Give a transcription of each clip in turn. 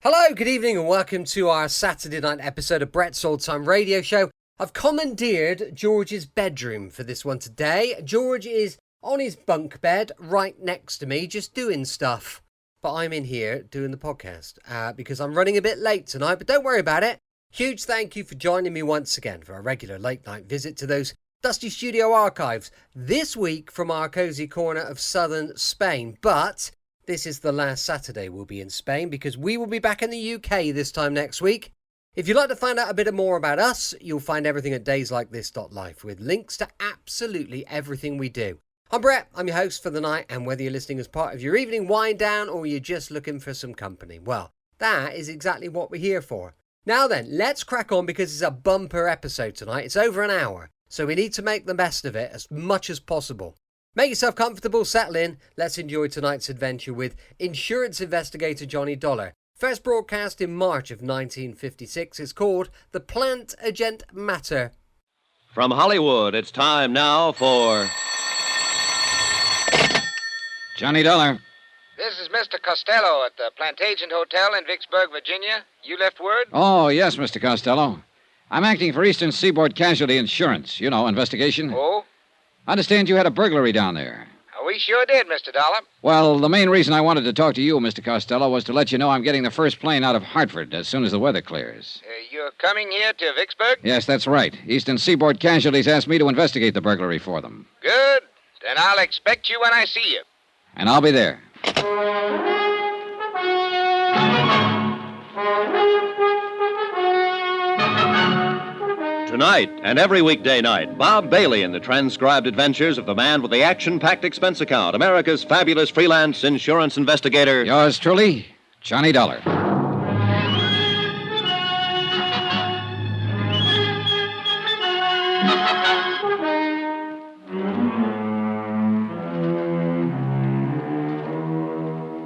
Hello, good evening, and welcome to our Saturday night episode of Brett's Old Time Radio Show. I've commandeered George's bedroom for this one today. George is on his bunk bed right next to me, just doing stuff. But I'm in here doing the podcast because I'm running a bit late tonight, but don't worry about it. Huge thank you for joining me once again for a regular late night visit to those dusty studio archives. This week from our cosy corner of southern Spain, but this is the last Saturday we'll be in Spain because we will be back in the UK this time next week. If you'd like to find out a bit more about us, you'll find everything at dayslikethis.life with links to absolutely everything we do. I'm Brett, I'm your host for the night, and whether you're listening as part of your evening wind down or you're just looking for some company, well, that is exactly what we're here for. Now then, let's crack on because it's a bumper episode tonight. It's over an hour, so we need to make the best of it as much as possible. Make yourself comfortable, settle in. Let's enjoy tonight's adventure with insurance investigator Johnny Dollar. First broadcast in March of 1956 is called The Plantagent Matter. From Hollywood, it's time now for Johnny Dollar. This is Mr. Costello at the Plantagent Hotel in Vicksburg, Virginia. You left word? Oh, yes, Mr. Costello. I'm acting for Eastern Seaboard Casualty Insurance. You know, investigation. Oh? I understand you had a burglary down there. We sure did, Mr. Dollar. Well, the main reason I wanted to talk to you, Mr. Costello, was to let you know I'm getting the first plane out of Hartford as soon as the weather clears. You're coming here to Vicksburg? Yes, that's right. Eastern Seaboard Casualties asked me to investigate the burglary for them. Good. Then I'll expect you when I see you. And I'll be there. Tonight and every weekday night, Bob Bailey in the transcribed adventures of the man with the action-packed expense account, America's fabulous freelance insurance investigator. Yours truly, Johnny Dollar.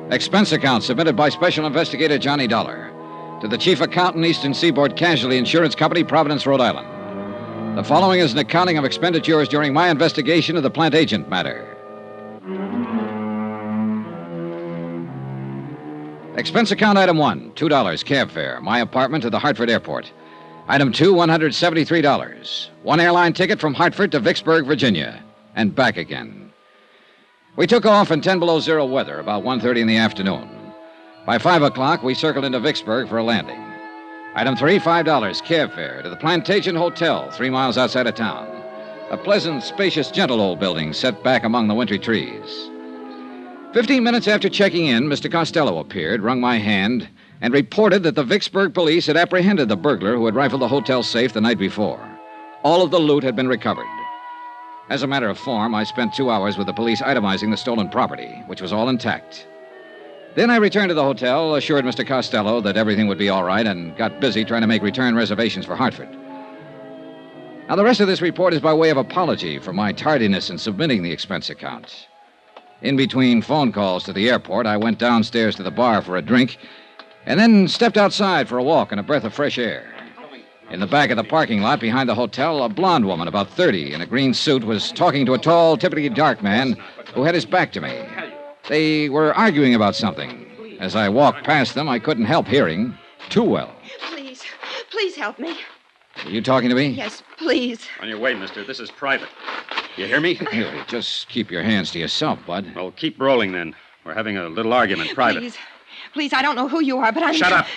Expense account submitted by Special Investigator Johnny Dollar to the Chief Accountant, Eastern Seaboard Casualty Insurance Company, Providence, Rhode Island. The following is an accounting of expenditures during my investigation of the Plantagent Matter. Expense account item 1, $2 cab fare, my apartment to the Hartford airport. Item 2, $173. One airline ticket from Hartford to Vicksburg, Virginia, and back again. We took off in 10 below zero weather about 1:30 in the afternoon. By 5 o'clock, we circled into Vicksburg for a landing. Item 3, $5 cab fare to the Plantagent Hotel, 3 miles outside of town. A pleasant, spacious, gentle old building set back among the wintry trees. 15 minutes after checking in, Mr. Costello appeared, wrung my hand, and reported that the Vicksburg police had apprehended the burglar who had rifled the hotel safe the night before. All of the loot had been recovered. As a matter of form, I spent 2 hours with the police itemizing the stolen property, which was all intact. Then I returned to the hotel, assured Mr. Costello that everything would be all right, and got busy trying to make return reservations for Hartford. Now, the rest of this report is by way of apology for my tardiness in submitting the expense account. In between phone calls to the airport, I went downstairs to the bar for a drink, and then stepped outside for a walk and a breath of fresh air. In the back of the parking lot behind the hotel, a blonde woman about 30 in a green suit was talking to a tall, typically dark man who had his back to me. They were arguing about something. As I walked past them, I couldn't help hearing too well. Please help me. Are you talking to me? Yes, please. On your way, mister. This is private. You hear me? Here, just keep your hands to yourself, bud. Well, keep rolling, then. We're having a little argument, private. Please, I don't know who you are, but I'm... Shut up!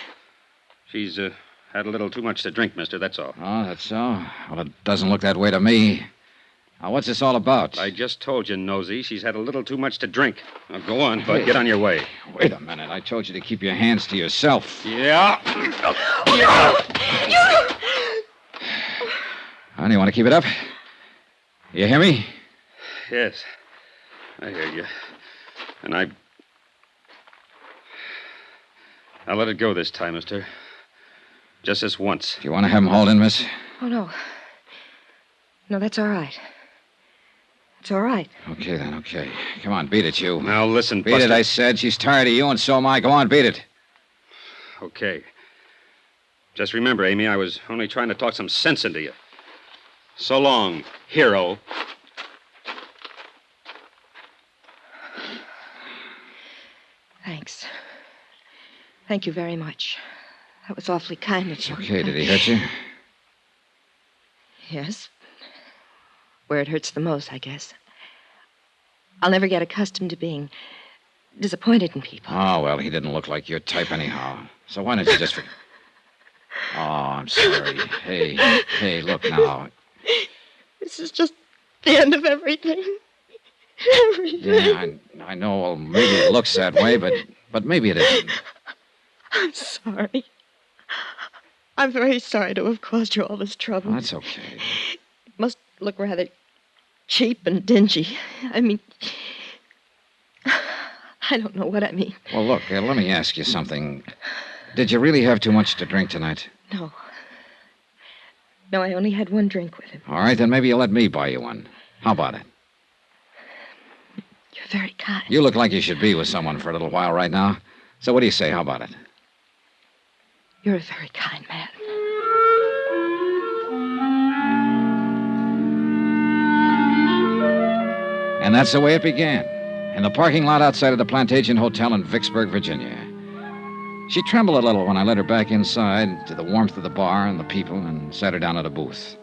She's, had a little too much to drink, mister, that's all. Oh, that's so? Well, it doesn't look that way to me. Now, what's this all about? I just told you, Nosy, she's had a little too much to drink. Now, go on, bud. Get on your way. Wait a minute. I told you to keep your hands to yourself. Yeah. Honey, you want to keep it up? You hear me? Yes. I hear you. And I'll let it go this time, mister. Just this once. Do you want to have him hauled in, miss? Oh, no. No, that's all right. It's all right. Okay, then, okay. Come on, beat it, you. Now, listen, Beat Buster. it, I said. She's tired of you, and so am I. Go on, beat it. Okay. Just remember, Amy, I was only trying to talk some sense into you. So long, hero. Thanks. Thank you very much. That was awfully kind of It's you. okay. Did he hurt you? Yes. Where it hurts the most, I guess. I'll never get accustomed to being disappointed in people. Oh, well, he didn't look like your type anyhow. So why don't you just... Oh, I'm sorry. Hey, look now. This is just the end of everything. Everything. Yeah, I know. Well, maybe it looks that way, but maybe it isn't. I'm sorry. I'm very sorry to have caused you all this trouble. Well, that's okay. It must look rather cheap and dingy. I mean, I don't know what I mean. Well, look, let me ask you something. Did you really have too much to drink tonight? No. No, I only had one drink with him. All right, then maybe you'll let me buy you one. How about it? You're very kind. You look like you should be with someone for a little while right now. So what do you say? How about it? You're a very kind man. And that's the way it began, in the parking lot outside of the Plantagent Hotel in Vicksburg, Virginia. She trembled a little when I led her back inside to the warmth of the bar and the people and sat her down at a booth.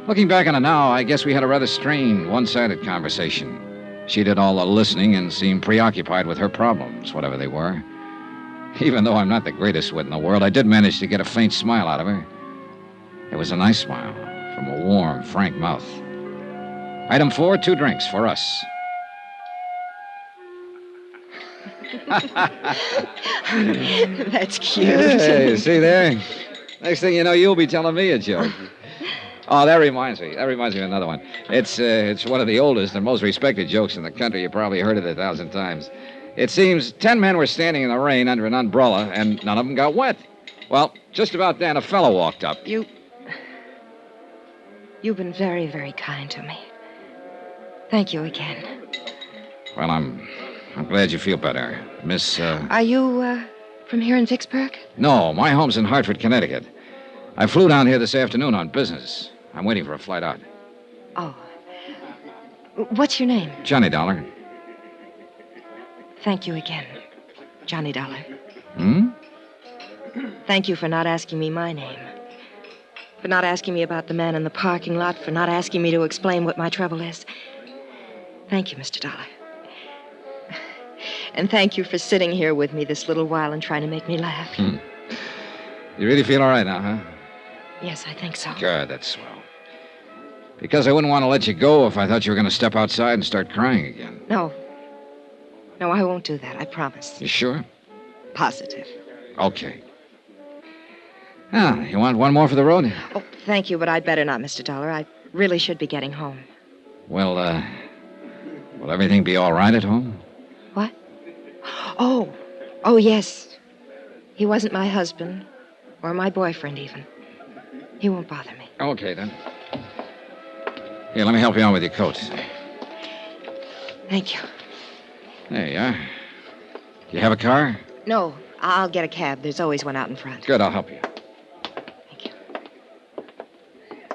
Looking back on it now, I guess we had a rather strained, one-sided conversation. She did all the listening and seemed preoccupied with her problems, whatever they were. Even though I'm not the greatest wit in the world, I did manage to get a faint smile out of her. It was a nice smile from a warm, frank mouth. Item 4, 2 drinks for us. That's cute. Hey, see there? Next thing you know, you'll be telling me a joke. Oh, that reminds me. Of another one. It's one of the oldest and most respected jokes in the country. You probably heard it 1,000 times. It seems 10 men were standing in the rain under an umbrella, and none of them got wet. Well, just about then, a fellow walked up. You've been very, very kind to me. Thank you again. Well, I'm glad you feel better. Miss, Are you, from here in Vicksburg? No, my home's in Hartford, Connecticut. I flew down here this afternoon on business. I'm waiting for a flight out. Oh. What's your name? Johnny Dollar. Thank you again, Johnny Dollar. Hmm? Thank you for not asking me my name. For not asking me about the man in the parking lot. For not asking me to explain what my trouble is. Thank you, Mr. Dollar. And thank you for sitting here with me this little while and trying to make me laugh. You really feel all right now, huh? Yes, I think so. Good, that's swell. Because I wouldn't want to let you go if I thought you were going to step outside and start crying again. No. No, I won't do that, I promise. You sure? Positive. Okay. Ah, you want one more for the road? Oh, thank you, but I'd better not, Mr. Dollar. I really should be getting home. Well, will everything be all right at home? What? Oh, yes. He wasn't my husband, or my boyfriend, even. He won't bother me. Okay, then. Here, let me help you out with your coat. Thank you. There you are. You have a car? No, I'll get a cab. There's always one out in front. Good, I'll help you. Thank you.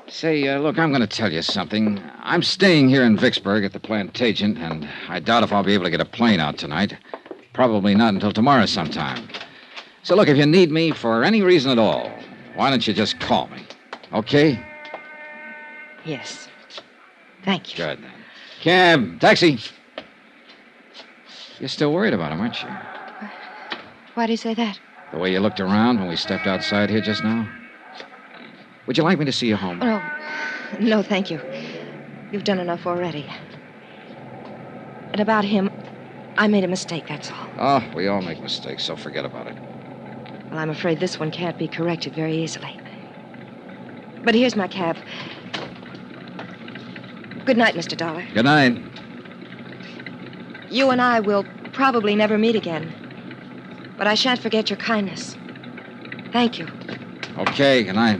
Say, look, I'm going to tell you something. I'm staying here in Vicksburg at the Plantagent, and I doubt if I'll be able to get a plane out tonight. Probably not until tomorrow sometime. So, look, if you need me for any reason at all, why don't you just call me? Okay? Yes. Thank you. Good, then. Cab, taxi. You're still worried about him, aren't you? Why do you say that? The way you looked around when we stepped outside here just now? Would you like me to see you home? Oh, no, thank you. You've done enough already. And about him, I made a mistake, that's all. Oh, we all make mistakes, so forget about it. Well, I'm afraid this one can't be corrected very easily. But here's my cab. Good night, Mr. Dollar. Good night. You and I will probably never meet again. But I shan't forget your kindness. Thank you. Okay, good night.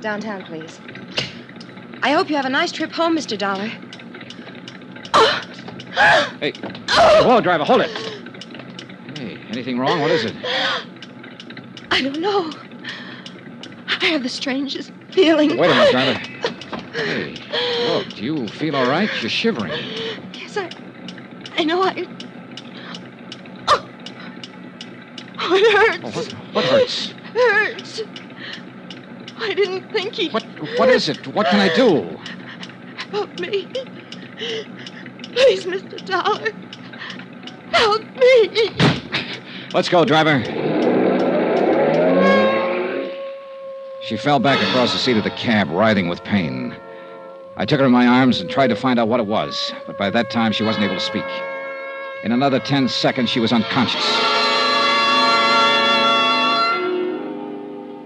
Downtown, please. I hope you have a nice trip home, Mr. Dollar. Hey, whoa, driver, hold it. Hey, anything wrong? What is it? I don't know. I have the strangest feeling. Wait a minute, driver. Hey, look, do you feel all right? You're shivering. Yes, I know I... Oh, Oh, it hurts. What hurts? Hurts. I didn't think he... What is it? What can I do? Help me. Please, Mr. Dollar. Help me. Let's go, driver. She fell back across the seat of the cab, writhing with pain. I took her in my arms and tried to find out what it was, but by that time she wasn't able to speak. In another 10 seconds, she was unconscious.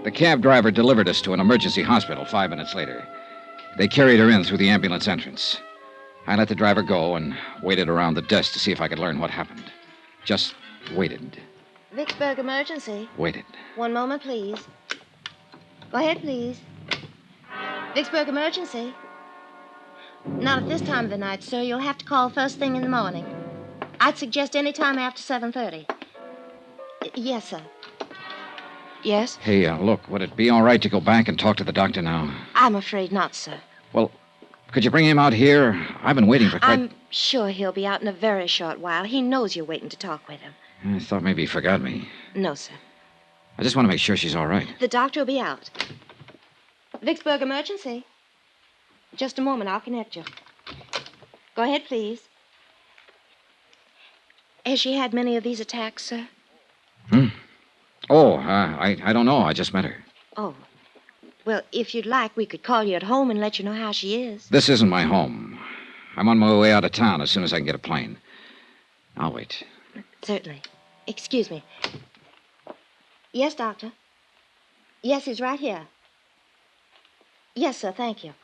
The cab driver delivered us to an emergency hospital 5 minutes later. They carried her in through the ambulance entrance. I let the driver go and waited around the desk to see if I could learn what happened. Just waited. Vicksburg emergency. Waited. One moment, please. Go ahead, please. Vicksburg emergency. Not at this time of the night, sir. You'll have to call first thing in the morning. I'd suggest any time after 7:30. Yes, sir. Yes? Hey, look, would it be all right to go back and talk to the doctor now? I'm afraid not, sir. Well, could you bring him out here? I've been waiting for quite... I'm sure he'll be out in a very short while. He knows you're waiting to talk with him. I thought maybe he forgot me. No, sir. I just want to make sure she's all right. The doctor will be out. Vicksburg emergency. Just a moment, I'll connect you. Go ahead, please. Has she had many of these attacks, sir? Oh, I don't know. I just met her. Oh. Well, if you'd like, we could call you at home and let you know how she is. This isn't my home. I'm on my way out of town as soon as I can get a plane. I'll wait. Certainly. Excuse me. Yes, doctor. Yes, he's right here. Yes, sir, thank you.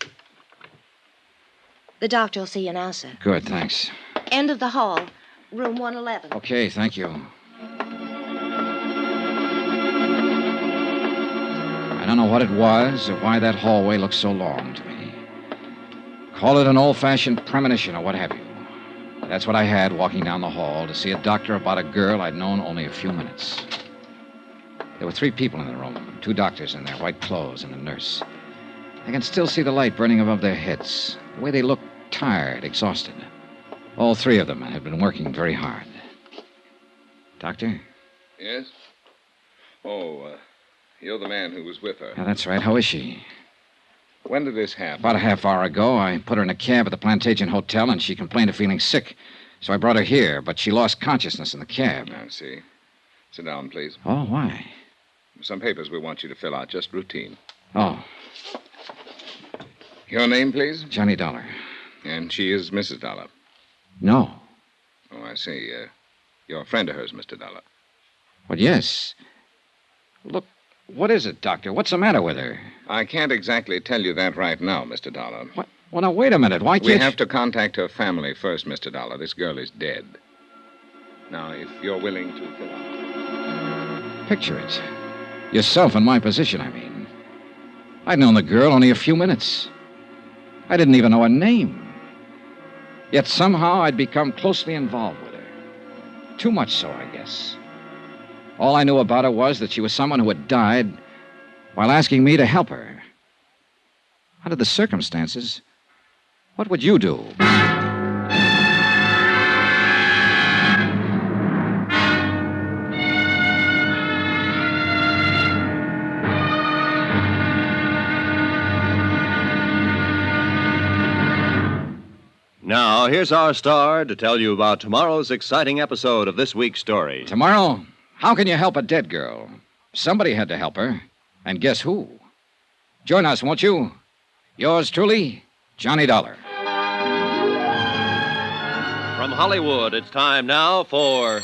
The doctor will see you now, sir. Good, thanks. End of the hall, room 111. Okay, thank you. I don't know what it was or why that hallway looked so long to me. Call it an old-fashioned premonition or what have you. That's what I had walking down the hall to see a doctor about a girl I'd known only a few minutes. There were 3 people in the room, 2 doctors in their white clothes and a nurse. I can still see the light burning above their heads, the way they looked tired, exhausted. All 3 of them had been working very hard. Doctor? Yes? Oh, you're the man who was with her. Yeah, that's right. How is she? When did this happen? About a half hour ago, I put her in a cab at the Plantagent Hotel, and she complained of feeling sick. So I brought her here, but she lost consciousness in the cab. I see. Sit down, please. Oh, why? Some papers we want you to fill out, just routine. Oh, Your name, please? Johnny Dollar. And she is Mrs. Dollar. No. Oh, I see. You're a friend of hers, Mr. Dollar. Well, yes. Look, what is it, Doctor? What's the matter with her? I can't exactly tell you that right now, Mr. Dollar. What? Well, now, wait a minute. Why can't We have to contact her family first, Mr. Dollar. This girl is dead. Now, if you're willing to fill out... Picture it. Yourself in my position, I mean. I'd known the girl only a few minutes. I didn't even know her name. Yet somehow I'd become closely involved with her. Too much so, I guess. All I knew about her was that she was someone who had died while asking me to help her. Under the circumstances, what would you do? Now, here's our star to tell you about tomorrow's exciting episode of this week's story. Tomorrow, how can you help a dead girl? Somebody had to help her. And guess who? Join us, won't you? Yours truly, Johnny Dollar. From Hollywood, it's time now for...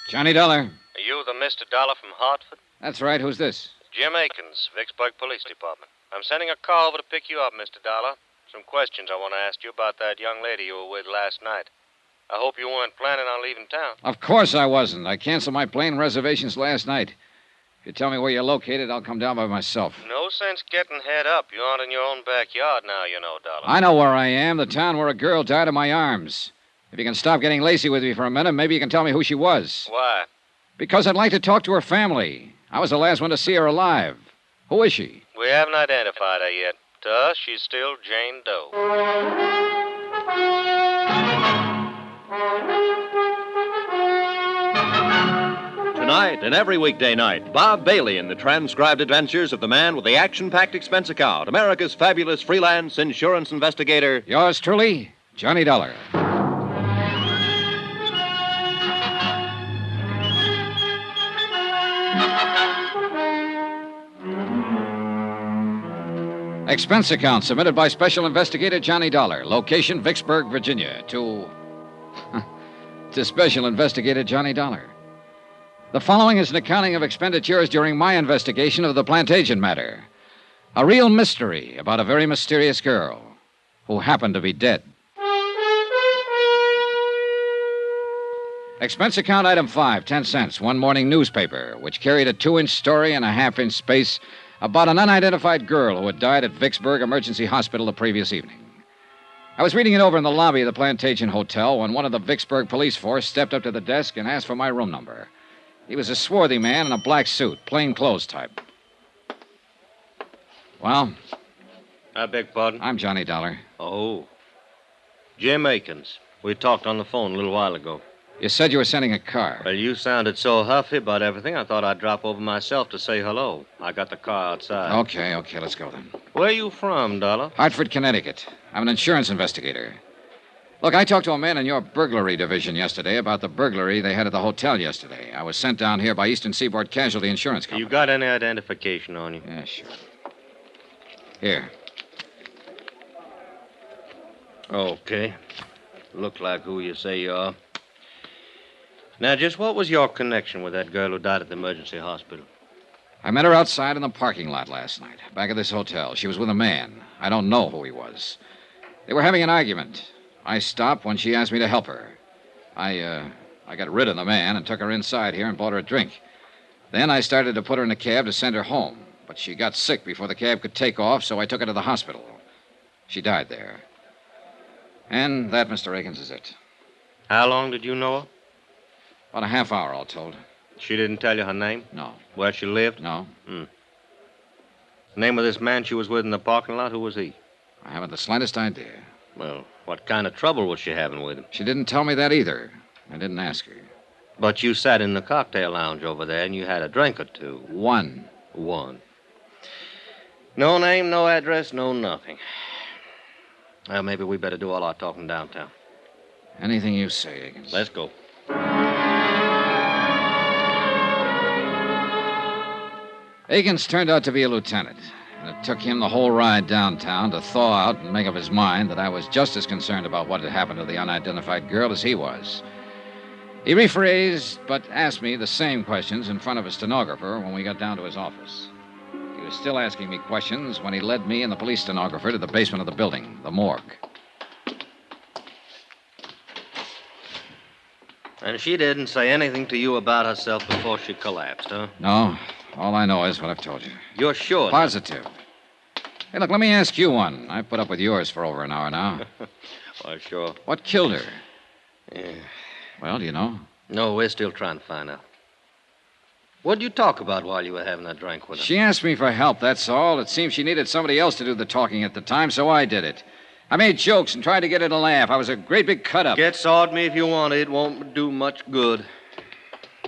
Johnny Dollar. Are you the Mr. Dollar from Hartford? That's right. Who's this? Jim Akins, Vicksburg Police Department. I'm sending a car over to pick you up, Mr. Dollar. Some questions I want to ask you about that young lady you were with last night. I hope you weren't planning on leaving town. Of course I wasn't. I canceled my plane reservations last night. If you tell me where you're located, I'll come down by myself. No sense getting head up. You aren't in your own backyard now, you know, Dollar. I know where I am, the town where a girl died in my arms. If you can stop getting lacy with me for a minute, maybe you can tell me who she was. Why? Because I'd like to talk to her family. I was the last one to see her alive. Who is she? We haven't identified her yet. To us, she's still Jane Doe. Tonight and every weekday night, Bob Bailey in the transcribed adventures of the man with the action-packed expense account, America's fabulous freelance insurance investigator. Yours truly, Johnny Dollar. Expense account submitted by Special Investigator Johnny Dollar. Location, Vicksburg, Virginia. To Special Investigator Johnny Dollar. The following is an accounting of expenditures during my investigation of the Plantagent Matter. A real mystery about a very mysterious girl who happened to be dead. Expense account item 5, 10 cents. One morning newspaper, which carried a 2-inch story and a half-inch space about an unidentified girl who had died at Vicksburg Emergency Hospital the previous evening. I was reading it over in the lobby of the Plantagent Hotel when one of the Vicksburg police force stepped up to the desk and asked for my room number. He was a swarthy man in a black suit, plain clothes type. Well? I beg pardon? I'm Johnny Dollar. Oh. Jim Akins. We talked on the phone a little while ago. You said you were sending a car. Well, you sounded so huffy about everything, I thought I'd drop over myself to say hello. I got the car outside. Okay, let's go then. Where you from, Dollar? Hartford, Connecticut. I'm an insurance investigator. Look, I talked to a man in your burglary division yesterday about the burglary they had at the hotel yesterday. I was sent down here by Eastern Seaboard Casualty Insurance Company. You got any identification on you? Yeah, sure. Here. Okay. Look like who you say you are. Now, just what was your connection with that girl who died at the emergency hospital? I met her outside in the parking lot last night, back of this hotel. She was with a man. I don't know who he was. They were having an argument. I stopped when she asked me to help her. I got rid of the man and took her inside here and bought her a drink. Then I started to put her in a cab to send her home. But she got sick before the cab could take off, so I took her to the hospital. She died there. And that, Mr. Akins, is it. How long did you know her? About a half hour, all told. She didn't tell you her name? No. Where she lived? No. The name of this man she was with in the parking lot, who was he? I haven't the slightest idea. Well, what kind of trouble was she having with him? She didn't tell me that either. I didn't ask her. But you sat in the cocktail lounge over there and you had a drink or two. One. No name, no address, no nothing. Well, maybe we better do all our talking downtown. Anything you say, Akins. Let's go. Akins turned out to be a lieutenant, and it took him the whole ride downtown to thaw out and make up his mind that I was just as concerned about what had happened to the unidentified girl as he was. He rephrased, but asked me the same questions in front of a stenographer when we got down to his office. He was still asking me questions when he led me and the police stenographer to the basement of the building, the morgue. And she didn't say anything to you about herself before she collapsed, huh? No, all I know is what I've told you. You're sure? Positive. Hey, look, let me ask you one. I've put up with yours for over an hour now. Why, sure. What killed her? Yeah. Well, do you know? No, we're still trying to find out. What'd you talk about while you were having that drink with her? She asked me for help, that's all. It seems she needed somebody else to do the talking at the time, so I did it. I made jokes and tried to get her to laugh. I was a great big cut-up. Get sawed me if you want. It won't do much good.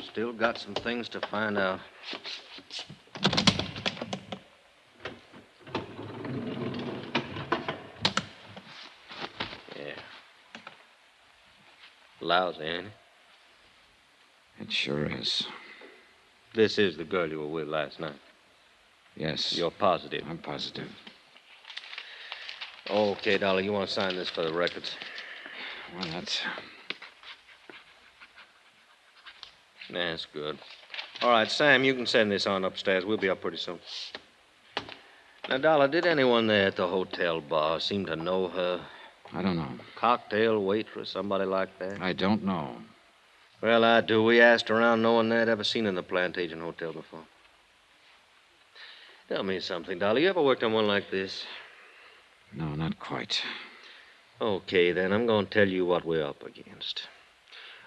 Still got some things to find out. Yeah. Lousy, ain't it? It sure is. This is the girl you were with last night. Yes. You're positive? I'm positive. Okay, Dolly, you want to sign this for the records? Well, that's... That's good. All right, Sam, you can send this on upstairs. We'll be up pretty soon. Now, Dollar, did anyone there at the hotel bar seem to know her? I don't know. Cocktail waitress, somebody like that? I don't know. Well, I do. We asked around. No one there had ever seen her in the Plantagent Hotel before. Tell me something, Dolly. You ever worked on one like this? No, not quite. Okay, then. I'm going to tell you what we're up against.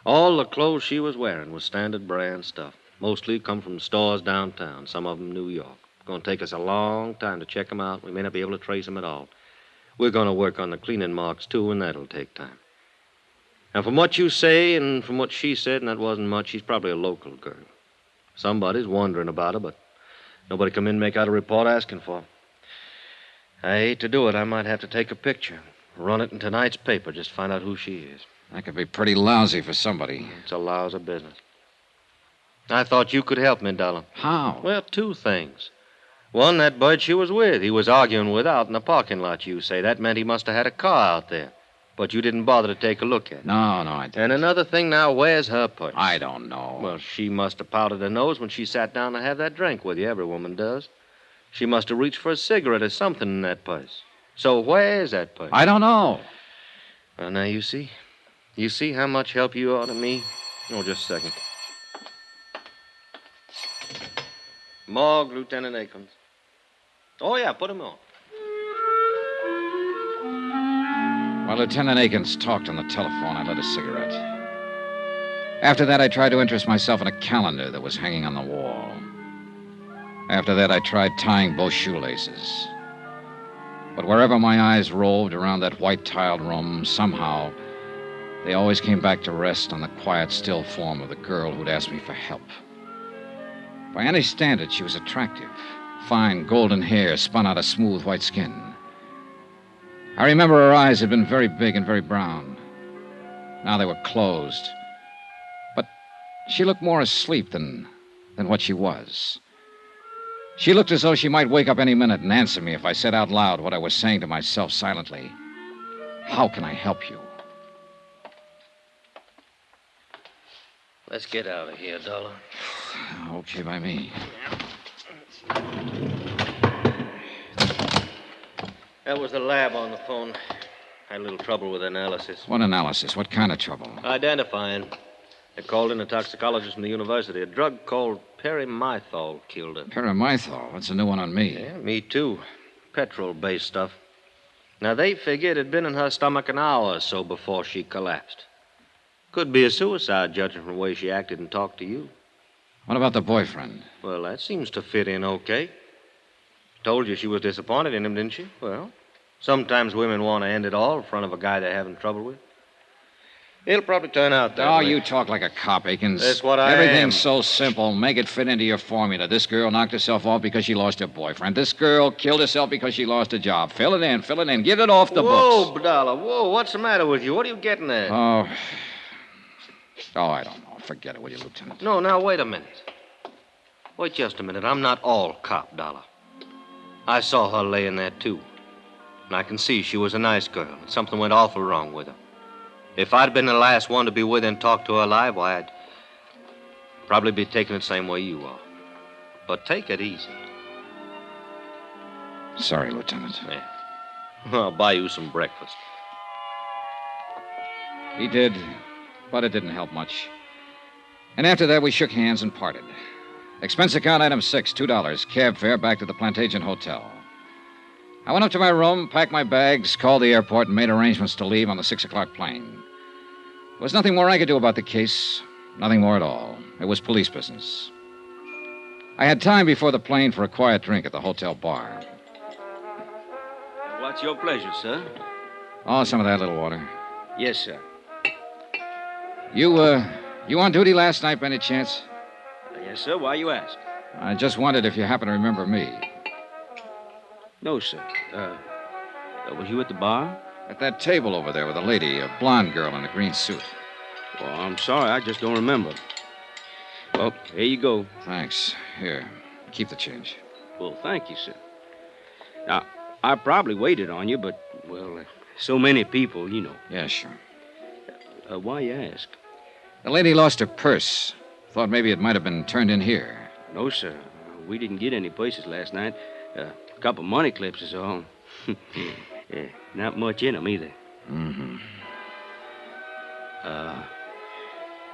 All the clothes she was wearing was standard brand stuff. Mostly come from stores downtown, some of them New York. It's going to take us a long time to check them out. We may not be able to trace them at all. We're going to work on the cleaning marks, too, and that'll take time. Now, from what you say and from what she said, and that wasn't much, she's probably a local girl. Somebody's wondering about her, but nobody come in and make out a report asking for her. I hate to do it. I might have to take a picture, run it in tonight's paper, just to find out who she is. That could be pretty lousy for somebody. It's a lousy business. I thought you could help me, Dollar. How? Well, two things. One, that bird she was with. He was arguing with out in the parking lot, you say. That meant he must have had a car out there. But you didn't bother to take a look at it. No, I didn't. And another thing now, where's her purse? I don't know. Well, she must have powdered her nose when she sat down to have that drink with you. Every woman does. She must have reached for a cigarette or something in that purse. So where's that purse? I don't know. Well, now, you see? You see how much help you are to me? Oh, just a second. Morgue, Lieutenant Akins. Oh, yeah, put him on. While Lieutenant Akins talked on the telephone, I lit a cigarette. After that, I tried to interest myself in a calendar that was hanging on the wall. After that, I tried tying both shoelaces. But wherever my eyes roved around that white-tiled room, somehow, they always came back to rest on the quiet, still form of the girl who'd asked me for help. By any standard, she was attractive. Fine, golden hair spun out of smooth white skin. I remember her eyes had been very big and very brown. Now they were closed. But she looked more asleep than what she was. She looked as though she might wake up any minute and answer me if I said out loud what I was saying to myself silently. How can I help you? Let's get out of here, Dollar. Okay by me. That was the lab on the phone. Had a little trouble with analysis. What analysis? What kind of trouble? Identifying. They called in a toxicologist from the university. A drug called perimethol killed her. Perimethol? That's a new one on me. Yeah, me too. Petrol-based stuff. Now, they figured it had been in her stomach an hour or so before she collapsed. Could be a suicide, judging from the way she acted and talked to you. What about the boyfriend? Well, that seems to fit in okay. Told you she was disappointed in him, didn't she? Well, sometimes women want to end it all in front of a guy they're having trouble with. It'll probably turn out that way. You talk like a cop, Akins. That's what I am. Everything's so simple. Make it fit into your formula. This girl knocked herself off because she lost her boyfriend. This girl killed herself because she lost a job. Fill it in. Get it off the books. Whoa, Dollar, whoa. What's the matter with you? What are you getting at? Oh, I don't know. Forget it, will you, Lieutenant? No, now, wait a minute. Wait just a minute. I'm not all cop, Dollar. I saw her laying there, too. And I can see she was a nice girl, and something went awful wrong with her. If I'd been the last one to be with her and talk to her alive, why, I'd probably be taking it the same way you are. But take it easy. Sorry, Lieutenant. Yeah. I'll buy you some breakfast. He did, but it didn't help much. And after that, we shook hands and parted. Expense account item 6, $2. Cab fare back to the Plantagent Hotel. I went up to my room, packed my bags, called the airport, and made arrangements to leave on the 6 o'clock plane. There was nothing more I could do about the case. Nothing more at all. It was police business. I had time before the plane for a quiet drink at the hotel bar. What's your pleasure, sir? Oh, some of that little water. Yes, sir. You on duty last night by any chance? Yes, sir. Why you ask? I just wondered if you happen to remember me. No, sir. Was you at the bar? At that table over there with a lady, a blonde girl in a green suit. Well, I'm sorry. I just don't remember. Well, here you go. Thanks. Here, keep the change. Well, thank you, sir. Now, I probably waited on you, but, well, so many people, you know. Yeah, sure. Why you ask? The lady lost her purse. Thought maybe it might have been turned in here. No, sir. We didn't get any places last night. A couple money clips is all. Not much in them either. Mm-hmm.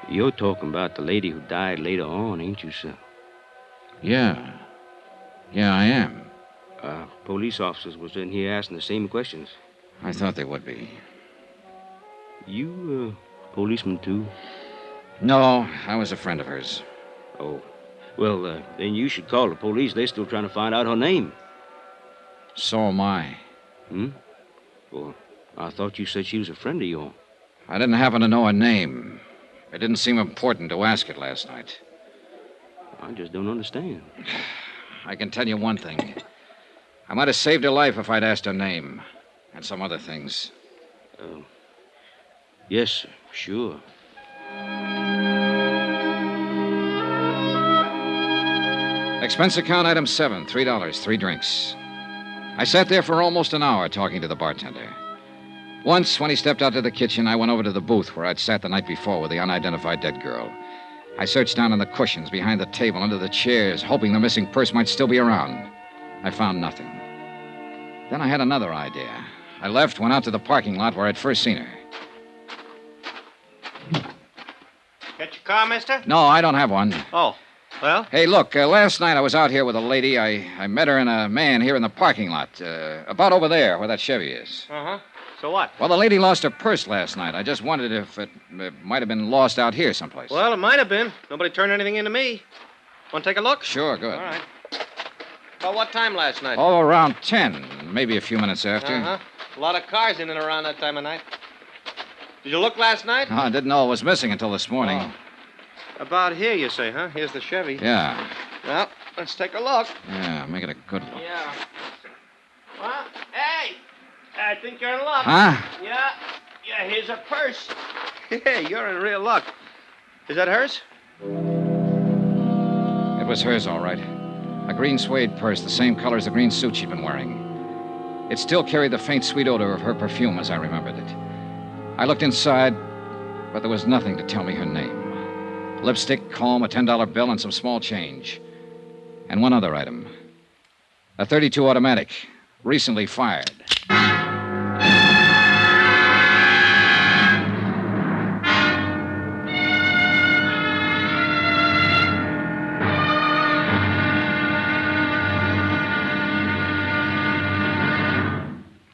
You're talking about the lady who died later on, ain't you, sir? Yeah. Yeah, I am. Police officers was in here asking the same questions. I thought they would be. You, policeman, too? No, I was a friend of hers. Oh. Well, then you should call the police. They're still trying to find out her name. So am I. Well, I thought you said she was a friend of yours. I didn't happen to know her name. It didn't seem important to ask it last night. I just don't understand. I can tell you one thing. I might have saved her life if I'd asked her name. And some other things. Yes, sir. Sure. Expense account item 7, $3, 3 drinks. I sat there for almost an hour talking to the bartender. Once, when he stepped out to the kitchen, I went over to the booth where I'd sat the night before with the unidentified dead girl. I searched down on the cushions, behind the table, under the chairs, hoping the missing purse might still be around. I found nothing. Then I had another idea. I left, went out to the parking lot where I'd first seen her. Get your car, mister? No, I don't have one. Oh, well? Hey, look, last night I was out here with a lady. I met her and a man here in the parking lot, about over there where that Chevy is. Uh-huh. So what? Well, the lady lost her purse last night. I just wondered if it might have been lost out here someplace. Well, it might have been. Nobody turned anything into me. Want to take a look? Sure, good. All right. About what time last night? Oh, around 10, maybe a few minutes after. Uh-huh. A lot of cars in and around that time of night. Did you look last night? No, I didn't know it was missing until this morning. Oh. About here, you say, huh? Here's the Chevy. Yeah. Well, let's take a look. Yeah, make it a good one. Yeah. Well, hey! I think you're in luck. Huh? Yeah. Yeah, here's a purse. Hey, you're in real luck. Is that hers? It was hers, all right. A green suede purse, the same color as the green suit she'd been wearing. It still carried the faint, sweet odor of her perfume as I remembered it. I looked inside, but there was nothing to tell me her name. Lipstick, comb, a $10 bill, and some small change. And one other item. A .32 automatic, recently fired.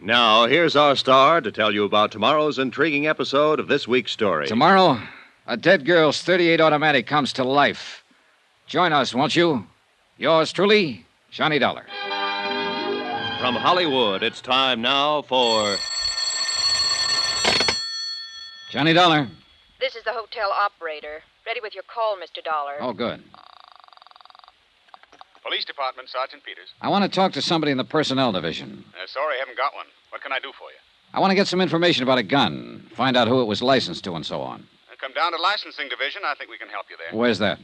Now, here's our star to tell you about tomorrow's intriguing episode of this week's story. Tomorrow, a dead girl's .38 automatic comes to life. Join us, won't you? Yours truly, Johnny Dollar. From Hollywood, it's time now for... Johnny Dollar. This is the hotel operator. Ready with your call, Mr. Dollar. Oh, good. Police Department, Sergeant Peters. I want to talk to somebody in the personnel division. Sorry, I haven't got one. What can I do for you? I want to get some information about a gun, find out who it was licensed to and so on. Come down to licensing division. I think we can help you there. Where's that?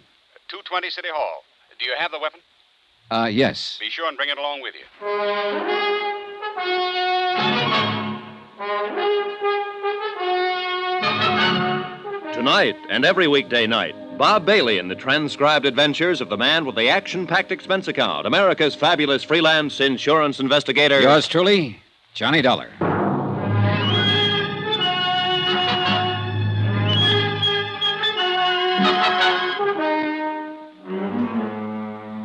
220 City Hall. Do you have the weapon? Yes. Be sure and bring it along with you. Tonight and every weekday night, Bob Bailey in the transcribed adventures of the man with the action-packed expense account, America's fabulous freelance insurance investigator. Yours truly, Johnny Dollar.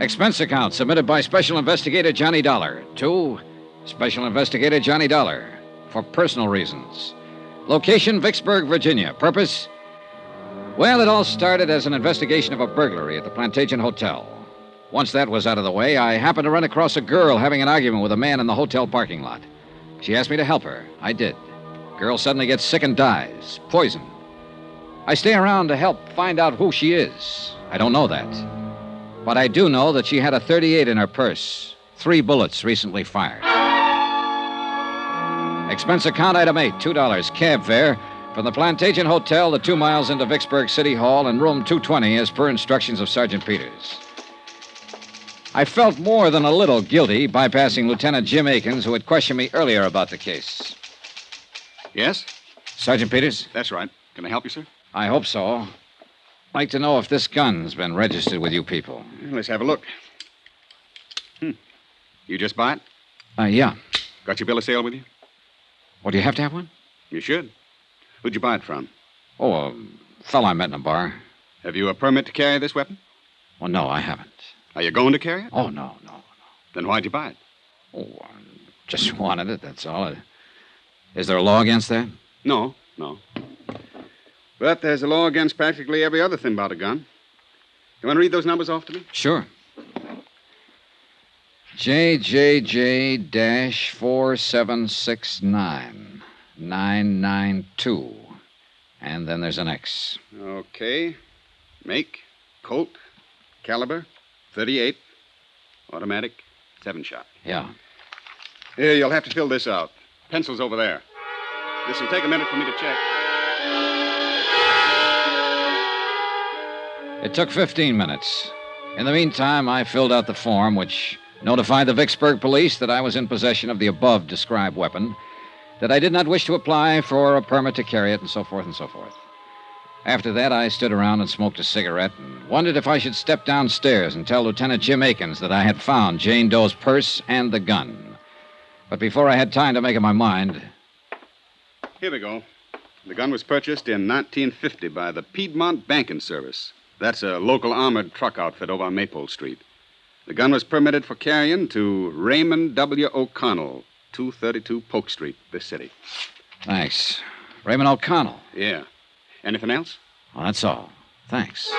Expense account submitted by Special Investigator Johnny Dollar to Special Investigator Johnny Dollar for personal reasons. Location, Vicksburg, Virginia. Purpose? Well, it all started as an investigation of a burglary at the Plantagent Hotel. Once that was out of the way, I happened to run across a girl having an argument with a man in the hotel parking lot. She asked me to help her. I did. Girl suddenly gets sick and dies. Poison. I stay around to help find out who she is. I don't know that. But I do know that she had a .38 in her purse. 3 bullets recently fired. Expense account item 8, $2, cab fare from the Plantagent Hotel, the 2 miles into Vicksburg City Hall, and room 220 as per instructions of Sergeant Peters. I felt more than a little guilty bypassing Lieutenant Jim Akins, who had questioned me earlier about the case. Yes? Sergeant Peters? That's right. Can I help you, sir? I hope so. I'd like to know if this gun's been registered with you people. Let's have a look. You just buy it? Yeah. Got your bill of sale with you? Well, do you have to have one? You should. Who'd you buy it from? Oh, a fellow I met in a bar. Have you a permit to carry this weapon? Well, no, I haven't. Are you going to carry it? Oh, no. Then why'd you buy it? Oh, I just wanted it, that's all. Is there a law against that? No. But there's a law against practically every other thing about a gun. You want to read those numbers off to me? Sure. JJJ-4769-992. And then there's an X. Okay. Make, Colt, Caliber, 38. Automatic, 7-shot. Yeah. Here, you'll have to fill this out. Pencil's over there. This'll take a minute for me to check. It took 15 minutes. In the meantime, I filled out the form which notified the Vicksburg police that I was in possession of the above described weapon, that I did not wish to apply for a permit to carry it, and so forth and so forth. After that, I stood around and smoked a cigarette and wondered if I should step downstairs and tell Lieutenant Jim Akins that I had found Jane Doe's purse and the gun. But before I had time to make up my mind... Here we go. The gun was purchased in 1950 by the Piedmont Banking Service. That's a local armored truck outfit over on Maple Street. The gun was permitted for carrying to Raymond W. O'Connell, 232 Polk Street, this city. Thanks. Raymond O'Connell. Yeah. Anything else? Well, that's all. Thanks.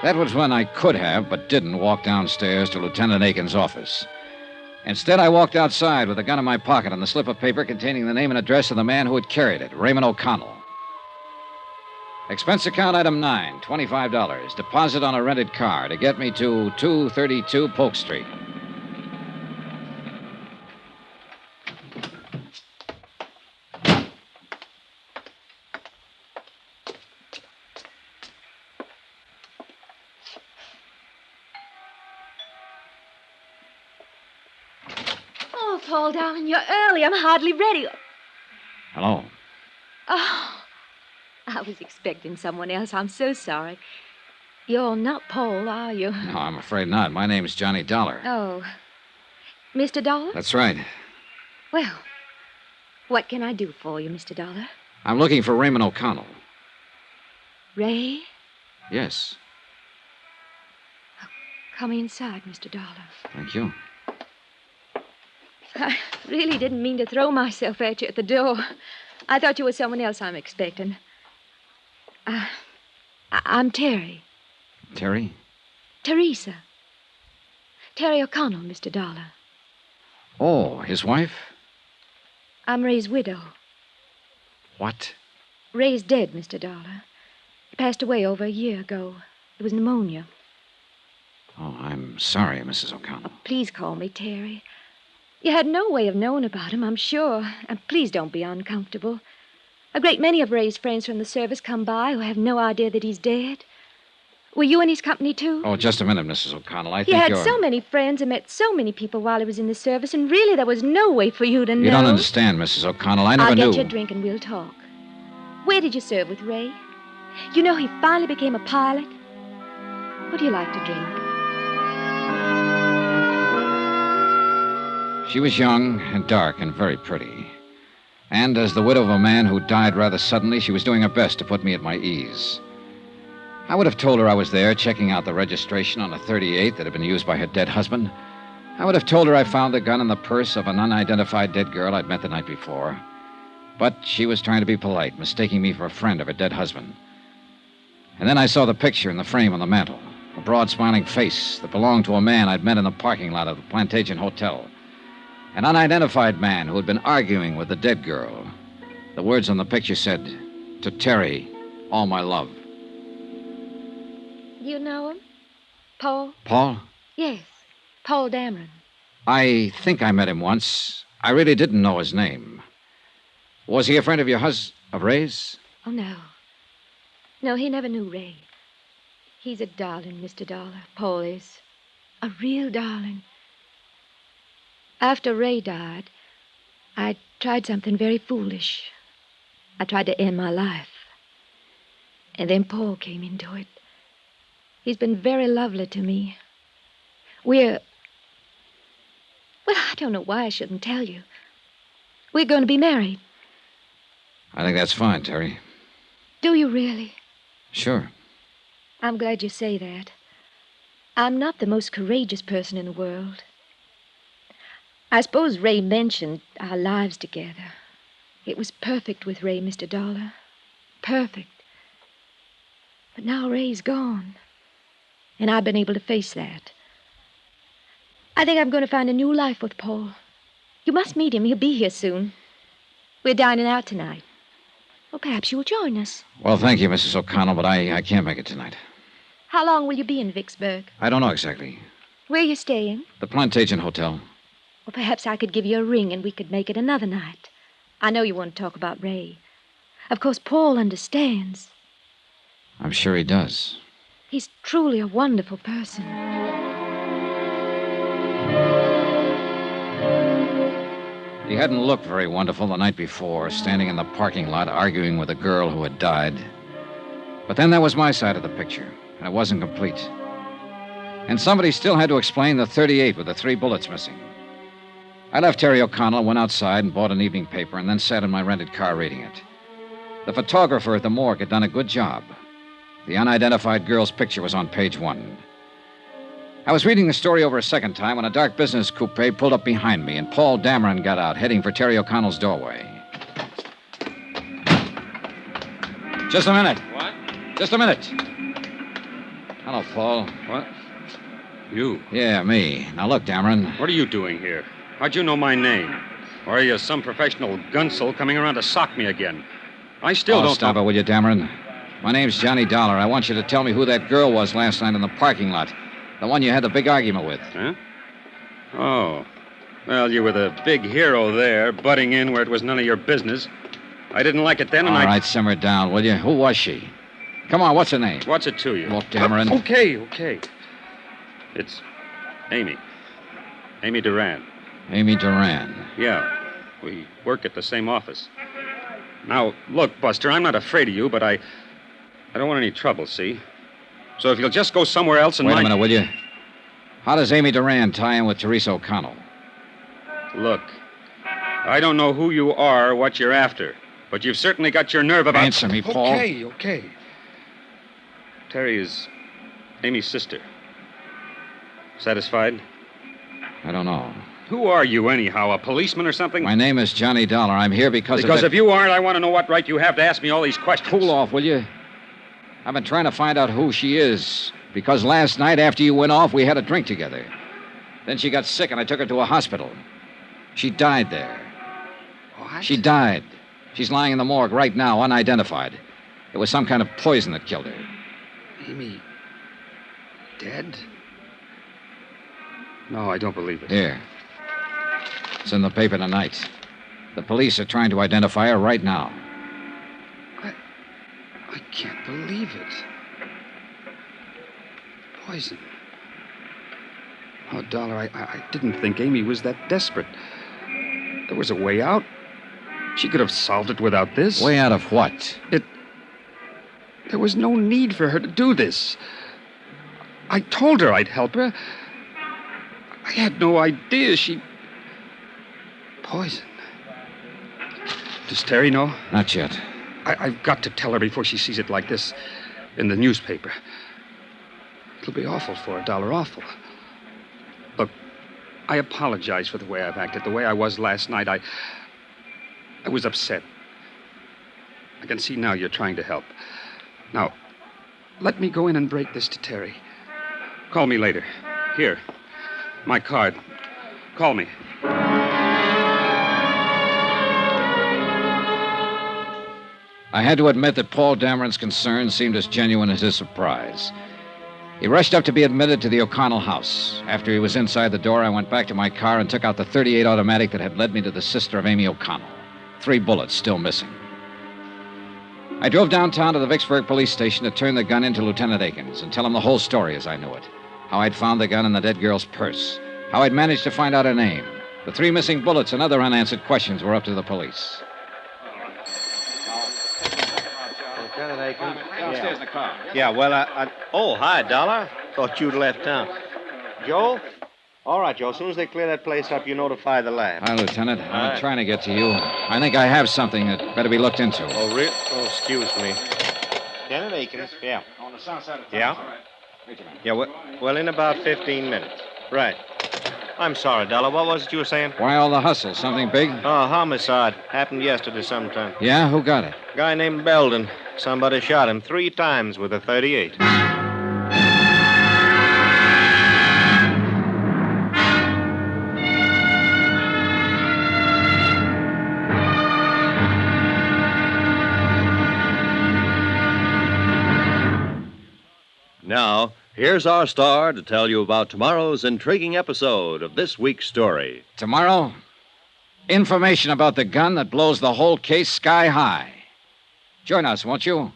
That was when I could have, but didn't, walk downstairs to Lieutenant Aiken's office. Instead, I walked outside with a gun in my pocket and the slip of paper containing the name and address of the man who had carried it, Raymond O'Connell. Expense account item 9, $25. Deposit on a rented car to get me to 232 Polk Street. Oh, Paul, darling, you're early. I'm hardly ready. Hello. Oh, I was expecting someone else. I'm so sorry. You're not Paul, are you? No, I'm afraid not. My name's Johnny Dollar. Oh. Mr. Dollar? That's right. Well, what can I do for you, Mr. Dollar? I'm looking for Raymond O'Connell. Ray? Yes. Come inside, Mr. Dollar. Thank you. I really didn't mean to throw myself at you at the door. I thought you were someone else I'm expecting. I'm Terry. Terry? Teresa. Terry O'Connell, Mr. Dollar. Oh, his wife? I'm Ray's widow. What? Ray's dead, Mr. Dollar. He passed away over a year ago. It was pneumonia. Oh, I'm sorry, Mrs. O'Connell. Oh, please call me Terry. You had no way of knowing about him, I'm sure. And please don't be uncomfortable. A great many of Ray's friends from the service come by who have no idea that he's dead. Were you in his company, too? Oh, just a minute, Mrs. O'Connell. I He think had you're... so many friends and met so many people while he was in the service, and really there was no way for you to know. You don't understand, Mrs. O'Connell. I never I'll knew. get you a drink and we'll talk. Where did you serve with Ray? You know he finally became a pilot. What do you like to drink? She was young and dark and very pretty. And as the widow of a man who died rather suddenly, she was doing her best to put me at my ease. I would have told her I was there checking out the registration on a 38 that had been used by her dead husband. I would have told her I found the gun in the purse of an unidentified dead girl I'd met the night before. But she was trying to be polite, mistaking me for a friend of her dead husband. And then I saw the picture in the frame on the mantel, a broad smiling face that belonged to a man I'd met in the parking lot of the Plantagent Hotel. An unidentified man who had been arguing with the dead girl. The words on the picture said, "To Terry, all my love." You know him? Paul? Paul? Yes, Paul Dameron. I think I met him once. I really didn't know his name. Was he a friend of your of Ray's? Oh, no. No, he never knew Ray. He's a darling, Mr. Dollar. Paul is. A real darling. After Ray died, I tried something very foolish. I tried to end my life. And then Paul came into it. He's been very lovely to me. Well, I don't know why I shouldn't tell you. We're going to be married. I think that's fine, Terry. Do you really? Sure. I'm glad you say that. I'm not the most courageous person in the world. I suppose Ray mentioned our lives together. It was perfect with Ray, Mr. Dollar. Perfect. But now Ray's gone. And I've been able to face that. I think I'm going to find a new life with Paul. You must meet him. He'll be here soon. We're dining out tonight. Well, perhaps you'll join us. Well, thank you, Mrs. O'Connell, but I can't make it tonight. How long will you be in Vicksburg? I don't know exactly. Where are you staying? The Plantagent Hotel. Well, perhaps I could give you a ring and we could make it another night. I know you want to talk about Ray. Of course, Paul understands. I'm sure he does. He's truly a wonderful person. He hadn't looked very wonderful the night before, standing in the parking lot arguing with a girl who had died. But then there was my side of the picture, and it wasn't complete. And somebody still had to explain the .38 with the 3 bullets missing. I left Terry O'Connell, went outside and bought an evening paper, and then sat in my rented car reading it. The photographer at the morgue had done a good job. The unidentified girl's picture was on page 1. I was reading the story over a second time when a dark business coupe pulled up behind me, and Paul Dameron got out, heading for Terry O'Connell's doorway. Just a minute. What? Just a minute. Hello, Paul. What? You? Yeah, me. Now, look, Dameron. What are you doing here? How'd you know my name? Or are you some professional gunsel coming around to sock me again? I still don't... Stop it, will you, Dameron? My name's Johnny Dollar. I want you to tell me who that girl was last night in the parking lot. The one you had the big argument with. Huh? Oh. Well, you were the big hero there, butting in where it was none of your business. I didn't like it then, and All right, simmer down, will you? Who was she? Come on, what's her name? What's it to you? Look, Dameron. Okay. It's Amy. Amy Duran. Amy Duran. Yeah. We work at the same office. Now, look, Buster, I'm not afraid of you, but I don't want any trouble, see? So if you'll just go somewhere else and Wait a minute, will you? How does Amy Duran tie in with Teresa O'Connell? Look, I don't know who you are or what you're after, but you've certainly got your nerve about... Answer me, Paul. Okay. Terry is Amy's sister. Satisfied? I don't know. Who are you, anyhow? A policeman or something? My name is Johnny Dollar. I'm here because if you aren't, I want to know what right you have to ask me all these questions. Cool off, will you? I've been trying to find out who she is, because last night after you went off, we had a drink together. Then she got sick, and I took her to a hospital. She died there. What? She died. She's lying in the morgue right now, unidentified. It was some kind of poison that killed her. Amy... dead? No, I don't believe it. Here. It's in the paper tonight. The police are trying to identify her right now. I can't believe it. Poison. Oh, Dollar, I didn't think Amy was that desperate. There was a way out. She could have solved it without this. Way out of what? There was no need for her to do this. I told her I'd help her. I had no idea she... Poison. Does Terry know? Not yet. I've got to tell her before she sees it like this in the newspaper. It'll be awful for her, Dollar, awful. Look, I apologize for the way I've acted, the way I was last night. I was upset. I can see now you're trying to help. Now, let me go in and break this to Terry. Call me later. Here, my card. Call me. I had to admit that Paul Dameron's concern seemed as genuine as his surprise. He rushed up to be admitted to the O'Connell house. After he was inside the door, I went back to my car and took out the .38 automatic that had led me to the sister of Amy O'Connell. 3 bullets still missing. I drove downtown to the Vicksburg police station to turn the gun into Lieutenant Akins and tell him the whole story as I knew it. How I'd found the gun in the dead girl's purse. How I'd managed to find out her name. The 3 missing bullets and other unanswered questions were up to the police. Lieutenant Akins? Downstairs in the car. Yeah, well, Oh, hi, Dollar. Thought you'd left town. Joe? All right, Joe. As soon as they clear that place up, you notify the lab. Hi, Lieutenant. I'm trying to get to you. I think I have something that better be looked into. Oh, really? Oh, excuse me. Lieutenant Akins? Yeah. On the south side of town. Yeah? All right. Wait a minute. Yeah, well, in about 15 minutes. Right. I'm sorry, Dollar. What was it you were saying? Why all the hustle? Something big? Oh, homicide. Happened yesterday sometime. Yeah? Who got it? Guy named Belden. Somebody shot him 3 times with a .38. Now, here's our star to tell you about tomorrow's intriguing episode of this week's story. Tomorrow, information about the gun that blows the whole case sky high. Join us, won't you?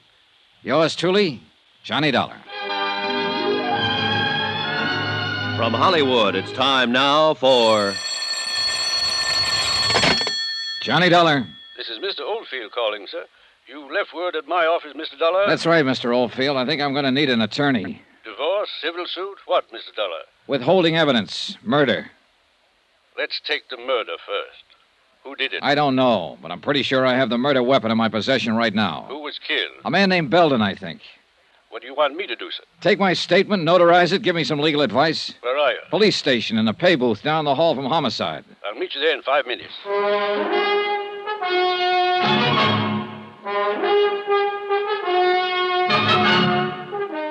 Yours truly, Johnny Dollar. From Hollywood, it's time now for Johnny Dollar. This is Mr. Oldfield calling, sir. You left word at my office, Mr. Dollar. That's right, Mr. Oldfield. I think I'm going to need an attorney. Divorce, civil suit, what, Mr. Dollar? Withholding evidence. Murder. Let's take the murder first. Who did it? I don't know, but I'm pretty sure I have the murder weapon in my possession right now. Who was killed? A man named Belden, I think. What do you want me to do, sir? Take my statement, notarize it, give me some legal advice. Where are you? Police station in the pay booth down the hall from homicide. I'll meet you there in 5 minutes.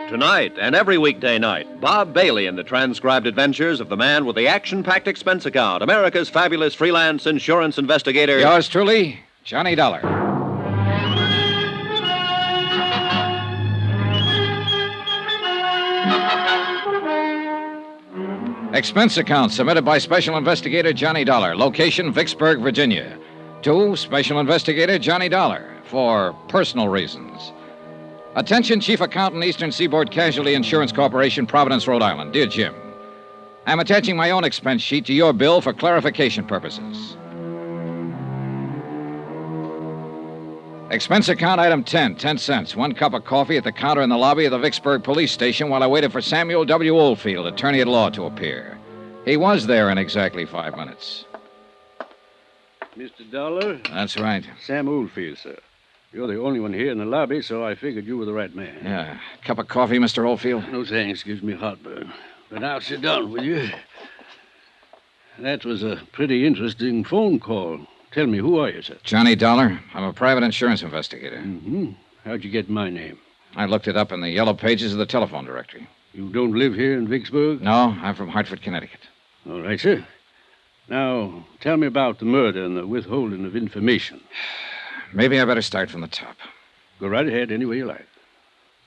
Tonight and every weekday night, Bob Bailey in the transcribed adventures of the man with the action-packed expense account, America's fabulous freelance insurance investigator. Yours truly, Johnny Dollar. Expense account submitted by Special Investigator Johnny Dollar. Location, Vicksburg, Virginia. To Special Investigator Johnny Dollar for personal reasons. Attention, Chief Accountant, Eastern Seaboard Casualty Insurance Corporation, Providence, Rhode Island. Dear Jim, I'm attaching my own expense sheet to your bill for clarification purposes. Expense account item 10, 10 cents. 1 cup of coffee at the counter in the lobby of the Vicksburg police station while I waited for Samuel W. Oldfield, attorney at law, to appear. He was there in exactly 5 minutes. Mr. Dollar? That's right. Sam Oldfield, sir. You're the only one here in the lobby, so I figured you were the right man. Yeah. Cup of coffee, Mr. Oldfield? No thanks. Gives me heartburn. But now sit down, will you? That was a pretty interesting phone call. Tell me, who are you, sir? Johnny Dollar. I'm a private insurance investigator. Mm-hmm. How'd you get my name? I looked it up in the yellow pages of the telephone directory. You don't live here in Vicksburg? No, I'm from Hartford, Connecticut. All right, sir. Now, tell me about the murder and the withholding of information. Maybe I better start from the top. Go right ahead any way you like.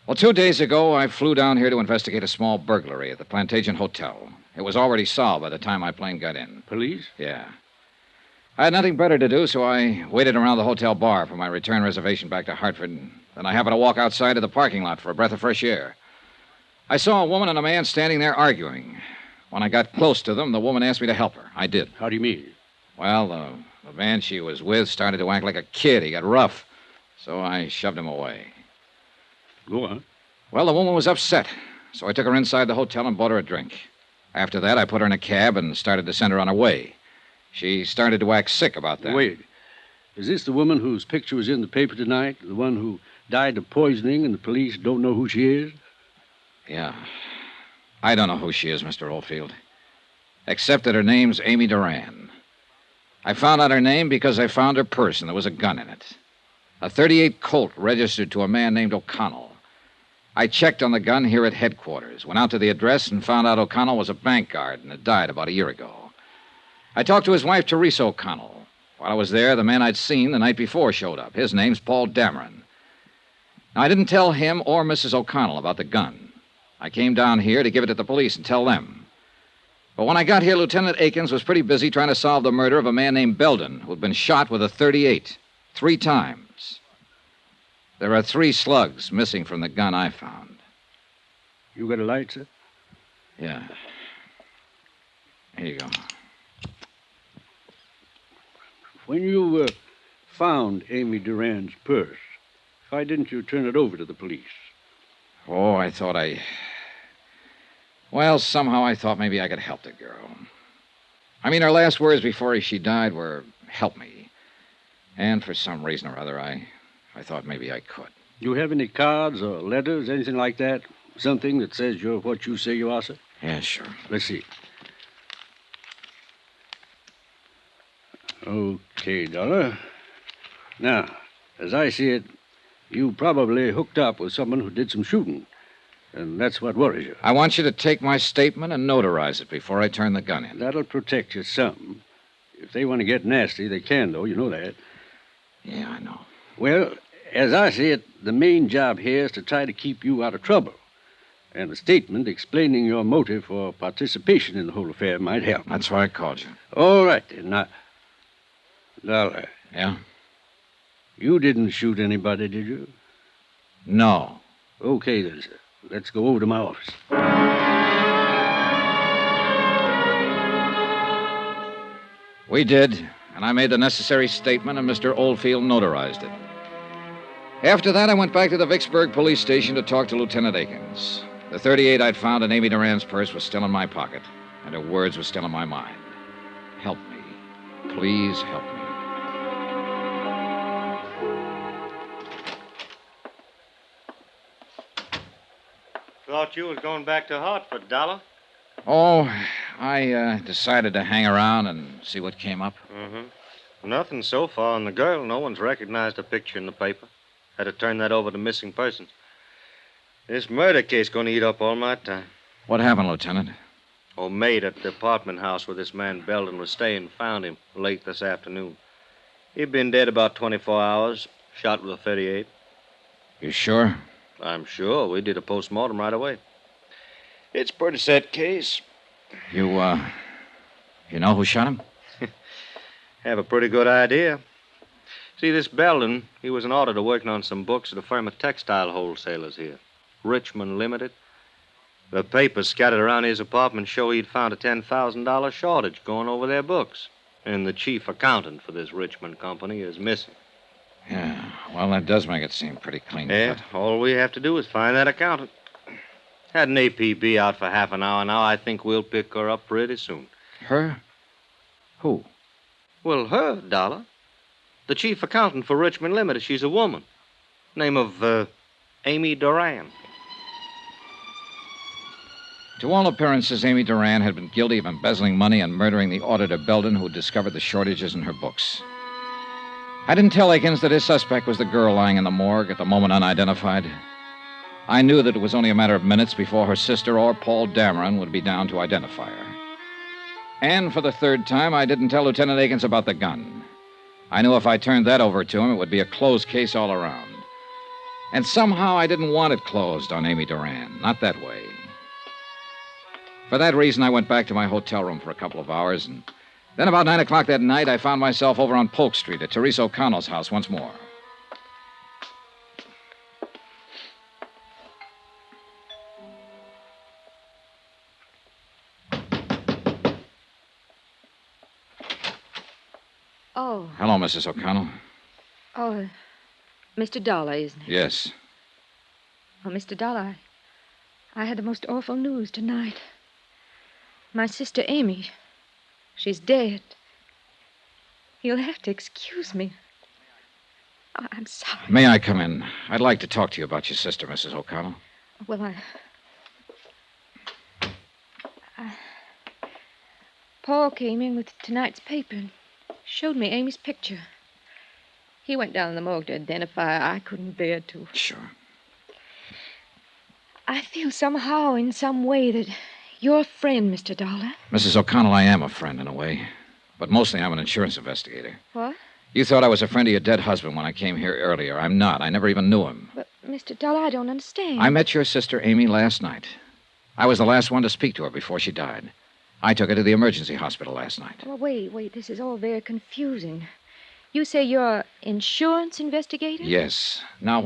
Well, 2 days ago, I flew down here to investigate a small burglary at the Plantagent Hotel. It was already solved by the time my plane got in. Police? Yeah. I had nothing better to do, so I waited around the hotel bar for my return reservation back to Hartford. Then I happened to walk outside to the parking lot for a breath of fresh air. I saw a woman and a man standing there arguing. When I got close to them, the woman asked me to help her. I did. How do you mean? Well, the man she was with started to act like a kid. He got rough, so I shoved him away. Go on. Well, the woman was upset, so I took her inside the hotel and bought her a drink. After that, I put her in a cab and started to send her on her way. She started to act sick about that. Wait. Is this the woman whose picture was in the paper tonight? The one who died of poisoning and the police don't know who she is? Yeah. I don't know who she is, Mr. Oldfield. Except that her name's Amy Duran. I found out her name because I found her purse and there was a gun in it. A .38 Colt registered to a man named O'Connell. I checked on the gun here at headquarters, went out to the address and found out O'Connell was a bank guard and had died about a year ago. I talked to his wife, Teresa O'Connell. While I was there, the man I'd seen the night before showed up. His name's Paul Dameron. Now, I didn't tell him or Mrs. O'Connell about the gun. I came down here to give it to the police and tell them. But when I got here, Lieutenant Akins was pretty busy trying to solve the murder of a man named Belden, who'd been shot with a .38 3 times. There are 3 slugs missing from the gun I found. You got a light, sir? Yeah. Here you go. When you found Amy Duran's purse, why didn't you turn it over to the police? Oh, Well, somehow I thought maybe I could help the girl. I mean, her last words before she died were, help me. And for some reason or other, I thought maybe I could. You have any cards or letters, anything like that? Something that says you're what you say you are, sir? Yeah, sure. Let's see. Okay, Dollar. Now, as I see it, you probably hooked up with someone who did some shooting. And that's what worries you. I want you to take my statement and notarize it before I turn the gun in. That'll protect you some. If they want to get nasty, they can, though. You know that. Yeah, I know. Well, as I see it, the main job here is to try to keep you out of trouble. And a statement explaining your motive for participation in the whole affair might help. That's why I called you. All right, then. Now, Dollar. Yeah? You didn't shoot anybody, did you? No. Okay, then, sir. Let's go over to my office. We did, and I made the necessary statement, and Mr. Oldfield notarized it. After that, I went back to the Vicksburg police station to talk to Lieutenant Akins. The .38 I'd found in Amy Duran's purse was still in my pocket, and her words were still in my mind. Help me. Please help me. Thought you was going back to Hartford, Dollar. Oh, I decided to hang around and see what came up. Mm-hmm. Nothing so far on the girl. No one's recognized a picture in the paper. Had to turn that over to missing persons. This murder case going to eat up all my time. What happened, Lieutenant? Old maid at the apartment house where this man Belden was staying found him late this afternoon. He'd been dead about 24 hours, shot with a .38. You sure? I'm sure. We did a postmortem right away. It's a pretty set case. You know who shot him? Have a pretty good idea. See, this Belden, he was an auditor working on some books at a firm of textile wholesalers here. Richmond Limited. The papers scattered around his apartment show he'd found a $10,000 shortage going over their books. And the chief accountant for this Richmond company is missing. Yeah, well, that does make it seem pretty clean Yeah, cut. all we have to do is find that accountant. Had an APB out for half an hour now. I think we'll pick her up pretty soon. Her? Who? Well, her, Dollar. The chief accountant for Richmond Limited. She's a woman. Name of, Amy Duran. To all appearances, Amy Duran had been guilty of embezzling money and murdering the auditor Belden who discovered the shortages in her books. I didn't tell Akins that his suspect was the girl lying in the morgue at the moment unidentified. I knew that it was only a matter of minutes before her sister or Paul Dameron would be down to identify her. And for the third time, I didn't tell Lieutenant Akins about the gun. I knew if I turned that over to him, it would be a closed case all around. And somehow I didn't want it closed on Amy Duran. Not that way. For that reason, I went back to my hotel room for a couple of hours, and then about 9 o'clock that night, I found myself over on Polk Street at Teresa O'Connell's house once more. Oh. Hello, Mrs. O'Connell. Oh, Mr. Dollar, isn't it? Yes. Oh, Mr. Dollar, I had the most awful news tonight. My sister Amy, she's dead. You'll have to excuse me. Oh, I'm sorry. May I come in? I'd like to talk to you about your sister, Mrs. O'Connell. Well, Paul came in with tonight's paper and showed me Amy's picture. He went down in the morgue to identify her. I couldn't bear to. Sure. I feel somehow, in some way, that you're a friend, Mr. Dollar. Mrs. O'Connell, I am a friend in a way. But mostly I'm an insurance investigator. What? You thought I was a friend of your dead husband when I came here earlier. I'm not. I never even knew him. But, Mr. Dollar, I don't understand. I met your sister, Amy, last night. I was the last one to speak to her before she died. I took her to the emergency hospital last night. Well, wait. This is all very confusing. You say you're an insurance investigator? Yes. Now,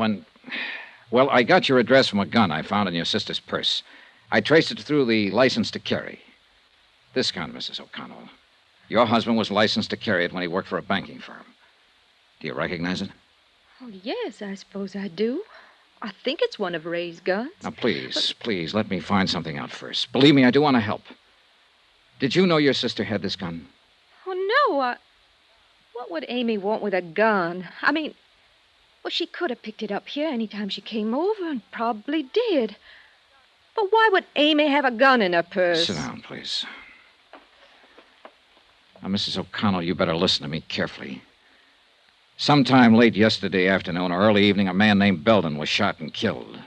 Well, I got your address from a gun I found in your sister's purse. I traced it through the license to carry. This gun, Mrs. O'Connell. Your husband was licensed to carry it when he worked for a banking firm. Do you recognize it? Oh, yes, I suppose I do. I think it's one of Ray's guns. Now, please, let me find something out first. Believe me, I do want to help. Did you know your sister had this gun? Oh, no. What would Amy want with a gun? I mean, well, she could have picked it up here any time she came over and probably did. But why would Amy have a gun in her purse? Sit down, please. Now, Mrs. O'Connell, you better listen to me carefully. Sometime late yesterday afternoon or early evening, a man named Belden was shot and killed.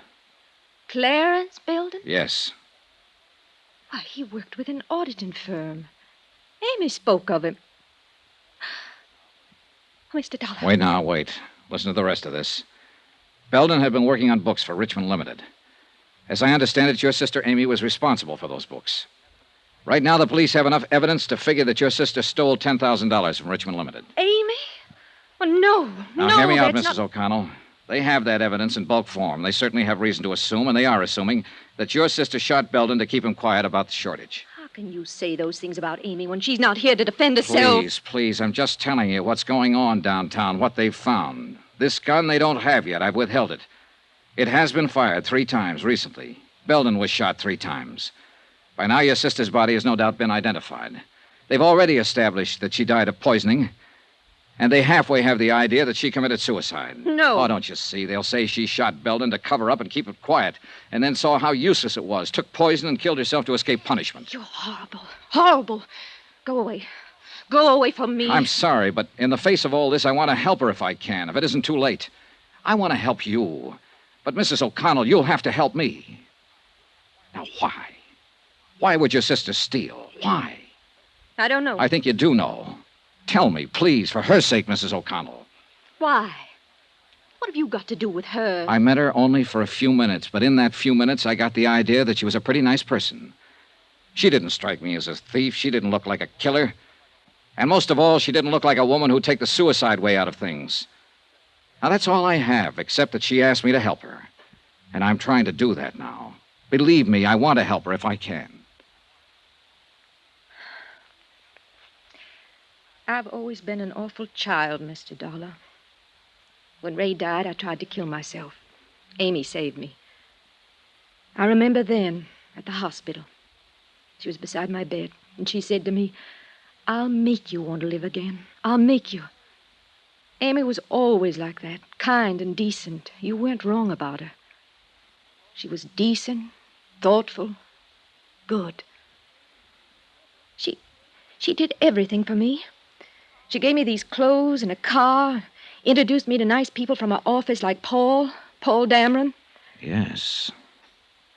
Clarence Belden? Yes. Why, he worked with an auditing firm. Amy spoke of him. Mr. Dollar. Wait. Listen to the rest of this. Belden had been working on books for Richmond Limited. As I understand it, your sister Amy was responsible for those books. Right now, the police have enough evidence to figure that your sister stole $10,000 from Richmond Limited. Amy? Oh, no. Now, no, hear me out, that's Mrs. not... O'Connell. They have that evidence in bulk form. They certainly have reason to assume, and they are assuming, that your sister shot Belden to keep him quiet about the shortage. How can you say those things about Amy when she's not here to defend herself? Please, I'm just telling you what's going on downtown, what they've found. This gun they don't have yet. I've withheld it. It has been fired 3 times recently. Belden was shot 3 times. By now, your sister's body has no doubt been identified. They've already established that she died of poisoning, and they halfway have the idea that she committed suicide. No. Oh, don't you see? They'll say she shot Belden to cover up and keep it quiet, and then saw how useless it was, took poison and killed herself to escape punishment. You're horrible. Horrible. Go away. Go away from me. I'm sorry, but in the face of all this, I want to help her if I can, if it isn't too late. I want to help you. But, Mrs. O'Connell, you'll have to help me. Now, why? Why would your sister steal? Why? I don't know. I think you do know. Tell me, please, for her sake, Mrs. O'Connell. Why? What have you got to do with her? I met her only for a few minutes, but in that few minutes, I got the idea that she was a pretty nice person. She didn't strike me as a thief. She didn't look like a killer. And most of all, she didn't look like a woman who'd take the suicide way out of things. Now, that's all I have, except that she asked me to help her. And I'm trying to do that now. Believe me, I want to help her if I can. I've always been an awful child, Mr. Dollar. When Ray died, I tried to kill myself. Amy saved me. I remember then, at the hospital. She was beside my bed, and she said to me, "I'll make you want to live again. I'll make you." Amy was always like that, kind and decent. You weren't wrong about her. She was decent, thoughtful, good. She did everything for me. She gave me these clothes and a car, introduced me to nice people from her office like Paul Dameron. Yes.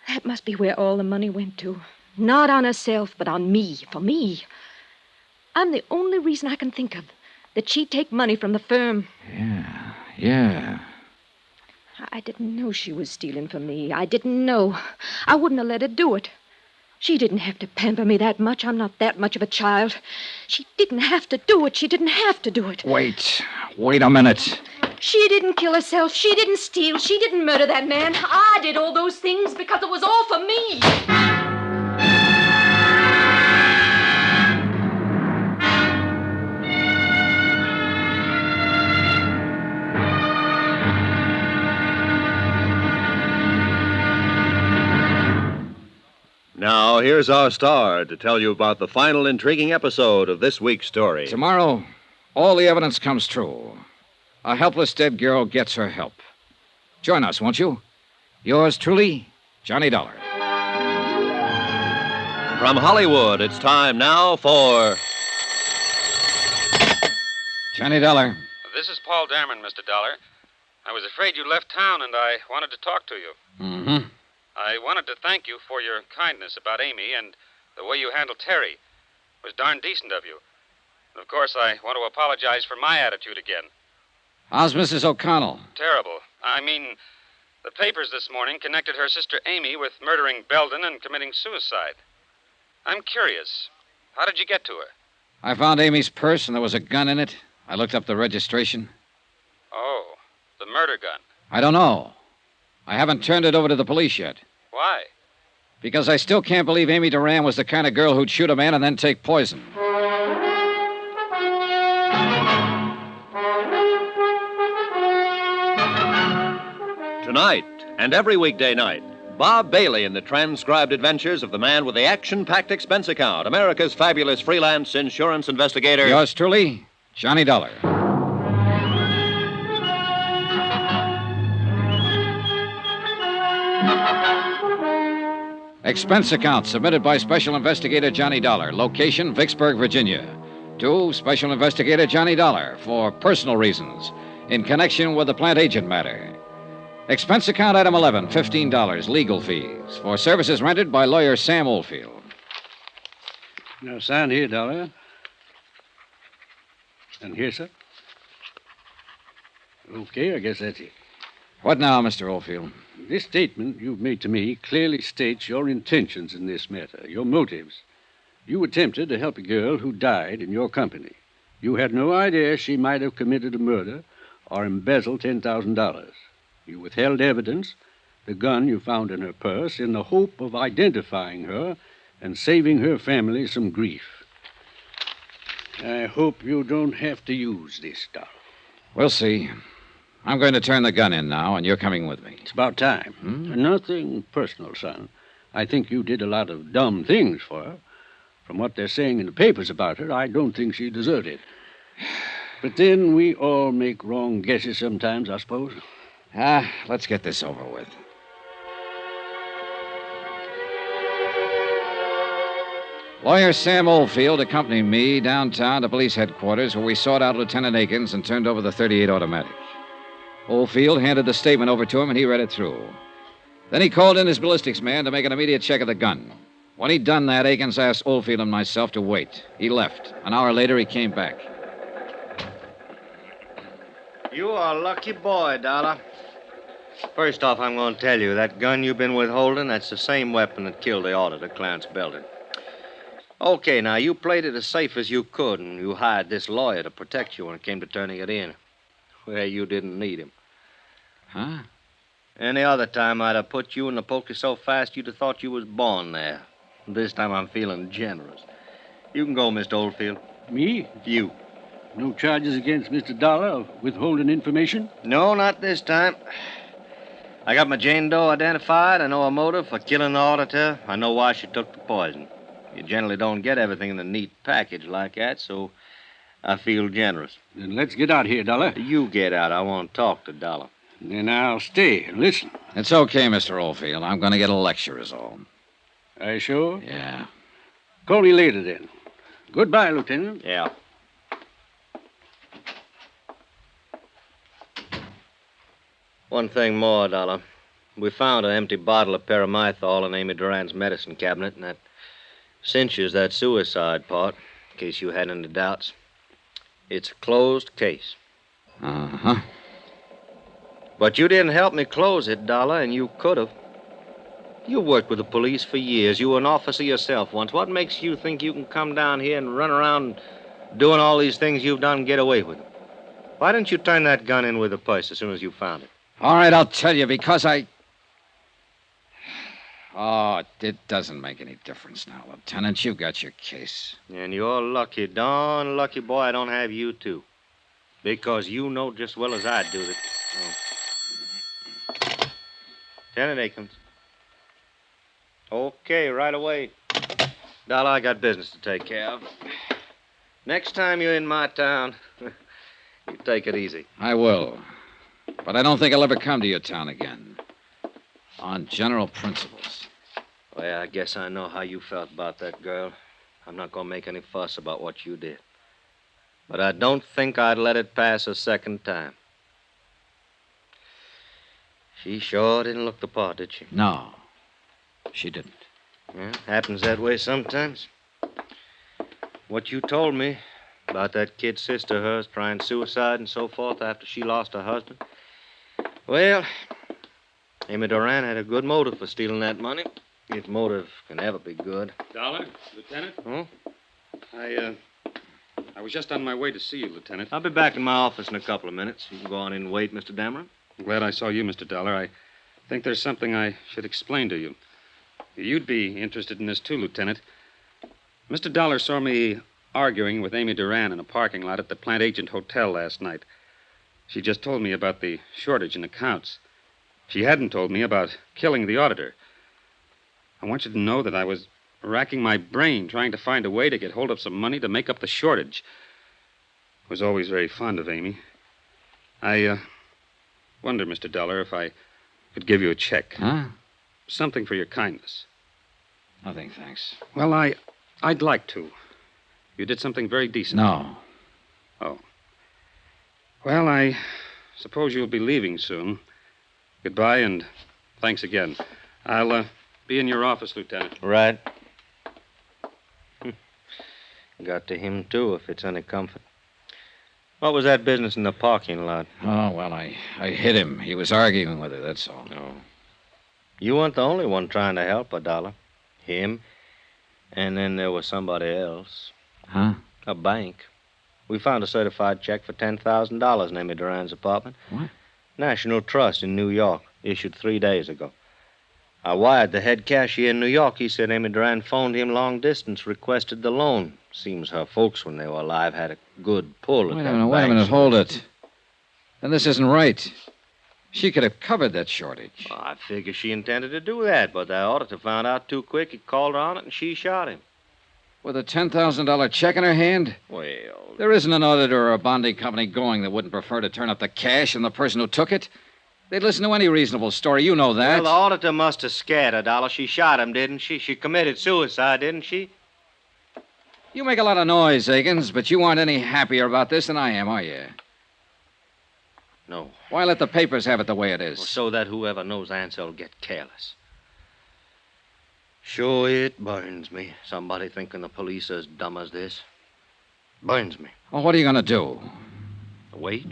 That must be where all the money went to. Not on herself, but on me, for me. I'm the only reason I can think of that she'd take money from the firm. Yeah. I didn't know she was stealing from me. I didn't know. I wouldn't have let her do it. She didn't have to pamper me that much. I'm not that much of a child. She didn't have to do it. She didn't have to do it. Wait a minute. She didn't kill herself. She didn't steal. She didn't murder that man. I did all those things because it was all for me. Now, here's our star to tell you about the final intriguing episode of this week's story. Tomorrow, all the evidence comes true. A helpless dead girl gets her help. Join us, won't you? Yours truly, Johnny Dollar. From Hollywood, it's time now for... Johnny Dollar. This is Paul Dameron, Mr. Dollar. I was afraid you left town, and I wanted to talk to you. Mm-hmm. I wanted to thank you for your kindness about Amy and the way you handled Terry. It was darn decent of you. And of course, I want to apologize for my attitude again. How's Mrs. O'Connell? Terrible. I mean, the papers this morning connected her sister Amy with murdering Belden and committing suicide. I'm curious. How did you get to her? I found Amy's purse, and there was a gun in it. I looked up the registration. Oh, the murder gun. I don't know. I haven't turned it over to the police yet. Why? Because I still can't believe Amy Duran was the kind of girl who'd shoot a man and then take poison. Tonight and every weekday night, Bob Bailey in the transcribed adventures of the man with the action-packed expense account, America's fabulous freelance insurance investigator. Yours truly, Johnny Dollar. Expense account submitted by Special Investigator Johnny Dollar. Location, Vicksburg, Virginia. To Special Investigator Johnny Dollar for personal reasons in connection with the Plantagent Matter. Expense account item 11, $15, legal fees for services rendered by lawyer Sam Oldfield. Now, sign here, Dollar. And here, sir. Okay, I guess that's it. What now, Mr. Oldfield? This statement you've made to me clearly states your intentions in this matter, your motives. You attempted to help a girl who died in your company. You had no idea she might have committed a murder or embezzled $10,000. You withheld evidence, the gun you found in her purse, in the hope of identifying her and saving her family some grief. I hope you don't have to use this stuff. We'll see. I'm going to turn the gun in now, and you're coming with me. It's about time. Nothing personal, son. I think you did a lot of dumb things for her. From what they're saying in the papers about her, I don't think she deserved it. But then we all make wrong guesses sometimes, I suppose. Let's get this over with. Lawyer Sam Oldfield accompanied me downtown to police headquarters, where we sought out Lieutenant Akins and turned over the .38 automatic. Oldfield handed the statement over to him, and he read it through. Then he called in his ballistics man to make an immediate check of the gun. When he'd done that, Akins asked Oldfield and myself to wait. He left. An hour later, he came back. You are a lucky boy, Dollar. First off, I'm going to tell you, that gun you've been withholding, that's the same weapon that killed the auditor, Clarence Belden. Okay, now, you played it as safe as you could, and you hired this lawyer to protect you when it came to turning it in. Well, you didn't need him. Huh? Any other time, I'd have put you in the pokey so fast you'd have thought you was born there. This time I'm feeling generous. You can go, Mr. Oldfield. Me? You. No charges against Mr. Dollar of withholding information? No, not this time. I got my Jane Doe identified. I know her motive for killing the auditor. I know why she took the poison. You generally don't get everything in a neat package like that, so I feel generous. Then let's get out here, Dollar. You get out. I want to talk to Dollar. Then I'll stay and listen. It's okay, Mr. Oldfield. I'm going to get a lecture is all. Are you sure? Yeah. Call me later, then. Goodbye, Lieutenant. Yeah. One thing more, Dollar. We found an empty bottle of paramythol in Amy Duran's medicine cabinet, and that cinches that suicide part, in case you had any doubts. It's a closed case. Uh-huh. But you didn't help me close it, Dollar, and you could have. You worked with the police for years. You were an officer yourself once. What makes you think you can come down here and run around doing all these things you've done and get away with them? Why didn't you turn that gun in with the purse as soon as you found it? All right, I'll tell you, because I... Oh, it doesn't make any difference now, Lieutenant. You got your case. And you're lucky, darn lucky boy I don't have you, too. Because you know just as well as I do that... Oh. Lieutenant Akins. Okay, right away. Dollar, I got business to take care of. Next time you're in my town, you take it easy. I will. But I don't think I'll ever come to your town again. On general principles. Well, I guess I know how you felt about that girl. I'm not going to make any fuss about what you did. But I don't think I'd let it pass a second time. She sure didn't look the part, did she? No, she didn't. Well, happens that way sometimes. What you told me about that kid sister of hers trying suicide and so forth after she lost her husband. Well, Amy Duran had a good motive for stealing that money. If motive can ever be good. Dollar, Lieutenant? Huh? I was just on my way to see you, Lieutenant. I'll be back in my office in a couple of minutes. You can go on in and wait, Mr. Dameron. I'm glad I saw you, Mr. Dollar. I think there's something I should explain to you. You'd be interested in this, too, Lieutenant. Mr. Dollar saw me arguing with Amy Duran in a parking lot at the Plantagent Hotel last night. She just told me about the shortage in accounts. She hadn't told me about killing the auditor. I want you to know that I was racking my brain trying to find a way to get hold of some money to make up the shortage. I was always very fond of Amy. I wonder, Mr. Dollar, if I could give you a check. Huh? Something for your kindness. Nothing, thanks. Well, I'd like to. You did something very decent. No. Oh. Well, I suppose you'll be leaving soon. Goodbye, and thanks again. I'll be in your office, Lieutenant. Right. Got to him, too, if it's any comfort. What was that business in the parking lot? Oh, well, I hit him. He was arguing with her, that's all. Oh. You weren't the only one trying to help her, Dollar. Him. And then there was somebody else. Huh? A bank. We found a certified check for $10,000 in Amy Duran's apartment. What? National Trust in New York, issued 3 days ago. I wired the head cashier in New York. He said Amy Duran phoned him long distance, requested the loan. Seems her folks, when they were alive, had a good pull at that bank. Wait a minute, hold it. Then this isn't right. She could have covered that shortage. Well, I figure she intended to do that, but the auditor found out too quick. He called her on it, and she shot him. With a $10,000 check in her hand? Well... There isn't an auditor or a bonding company going that wouldn't prefer to turn up the cash and the person who took it. They'd listen to any reasonable story. You know that. Well, the auditor must have scared her, Dollar. She shot him, didn't she? She committed suicide, didn't she? You make a lot of noise, Akins, but you aren't any happier about this than I am, are you? No. Why let the papers have it the way it is? Well, so that whoever knows answer will get careless. Sure, it burns me. Somebody thinking the police are as dumb as this. Burns me. Well, what are you going to do? Wait.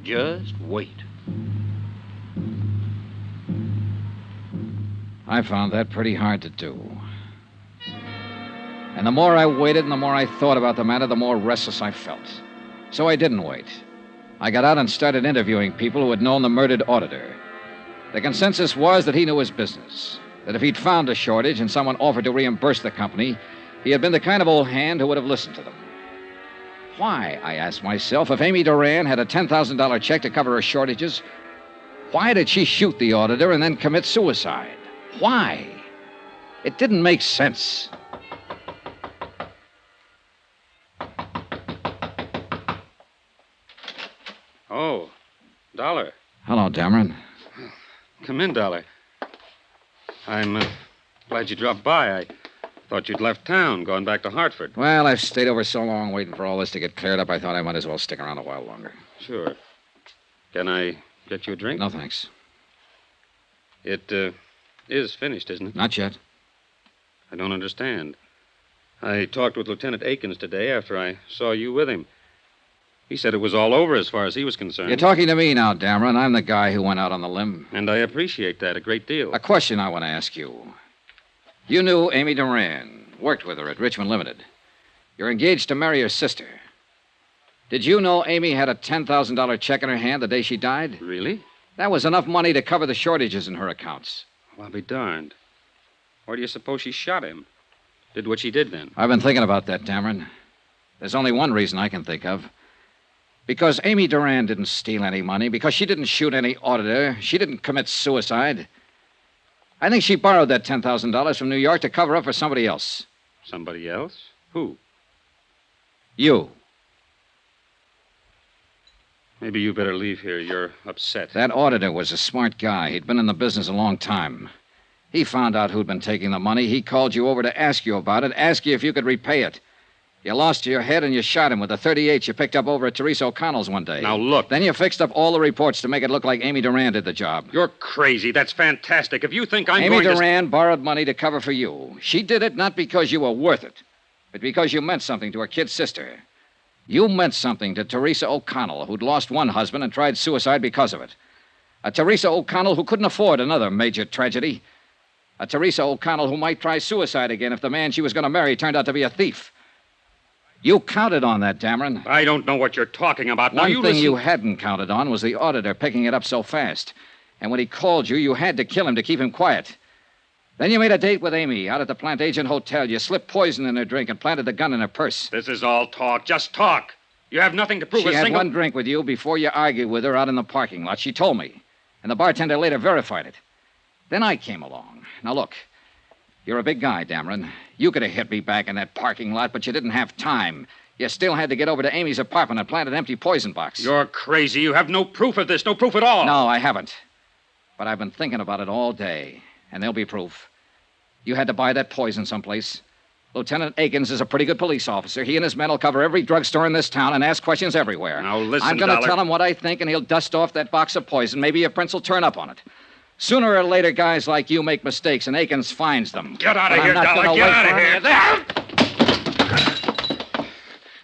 Just wait. I found that pretty hard to do. And the more I waited and the more I thought about the matter, the more restless I felt. So I didn't wait. I got out and started interviewing people who had known the murdered auditor. The consensus was that he knew his business, that if he'd found a shortage and someone offered to reimburse the company, he had been the kind of old hand who would have listened to them. Why, I asked myself, if Amy Duran had a $10,000 check to cover her shortages, why did she shoot the auditor and then commit suicide? Why? It didn't make sense. Oh, Dollar. Hello, Dameron. Come in, Dollar. I'm glad you dropped by. I thought you'd left town, gone back to Hartford. Well, I've stayed over so long waiting for all this to get cleared up, I thought I might as well stick around a while longer. Sure. Can I get you a drink? No, thanks. It is finished, isn't it? Not yet. I don't understand. I talked with Lieutenant Akins today after I saw you with him. He said it was all over as far as he was concerned. You're talking to me now, Dameron. I'm the guy who went out on the limb. And I appreciate that a great deal. A question I want to ask you. You knew Amy Duran, worked with her at Richmond Limited. You're engaged to marry her sister. Did you know Amy had a $10,000 check in her hand the day she died? Really? That was enough money to cover the shortages in her accounts. Well, I'll be darned. Why do you suppose she shot him? Did what she did then? I've been thinking about that, Dameron. There's only one reason I can think of. Because Amy Duran didn't steal any money, because she didn't shoot any auditor, she didn't commit suicide. I think she borrowed that $10,000 from New York to cover up for somebody else. Somebody else? Who? You. Maybe you better leave here. You're upset. That auditor was a smart guy. He'd been in the business a long time. He found out who'd been taking the money. He called you over to ask you about it, ask you if you could repay it. You lost your head and you shot him with a .38 you picked up over at Teresa O'Connell's one day. Now, look. Then you fixed up all the reports to make it look like Amy Duran did the job. You're crazy. That's fantastic. If you think I'm Amy going to... Duran borrowed money to cover for you. She did it not because you were worth it, but because you meant something to her kid sister. You meant something to Teresa O'Connell, who'd lost one husband and tried suicide because of it. A Teresa O'Connell who couldn't afford another major tragedy. A Teresa O'Connell who might try suicide again if the man she was going to marry turned out to be a thief. You counted on that, Dameron. I don't know what you're talking about. Now, One thing you hadn't counted on was the auditor picking it up so fast. And when he called you, you had to kill him to keep him quiet. Then you made a date with Amy out at the Plantagent Hotel. You slipped poison in her drink and planted the gun in her purse. This is all talk. Just talk. You have nothing to prove. She had one drink with you before you argued with her out in the parking lot. She told me. And the bartender later verified it. Then I came along. Now, look. You're a big guy, Dameron. You could have hit me back in that parking lot, but you didn't have time. You still had to get over to Amy's apartment and plant an empty poison box. You're crazy. You have no proof of this. No proof at all. No, I haven't. But I've been thinking about it all day, and there'll be proof. You had to buy that poison someplace. Lieutenant Akins is a pretty good police officer. He and his men will cover every drugstore in this town and ask questions everywhere. Now, listen, I'm going to Dollar. tell him what I think, and he'll dust off that box of poison. Maybe your prince will turn up on it. Sooner or later, guys like you make mistakes, and Akins finds them. Get out of here, Dollar. Get out of here.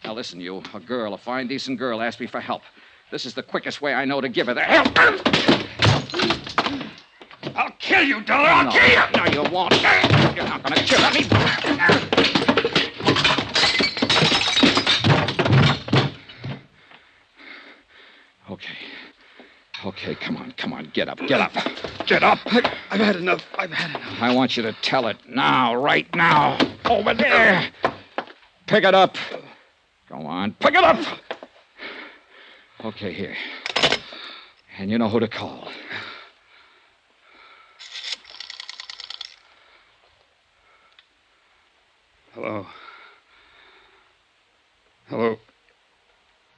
Now, listen, you. A girl, a fine, decent girl, asked me for help. This is the quickest way I know to give her the help. I'll kill kill you, Dollar. I'll kill you. No, you won't. You're not going to kill me. Okay, come on. Get up. Get up. I've had enough. I want you to tell it now, right now. Over there. Pick it up. Go on, pick it up. Okay, here. And you know who to call. Hello.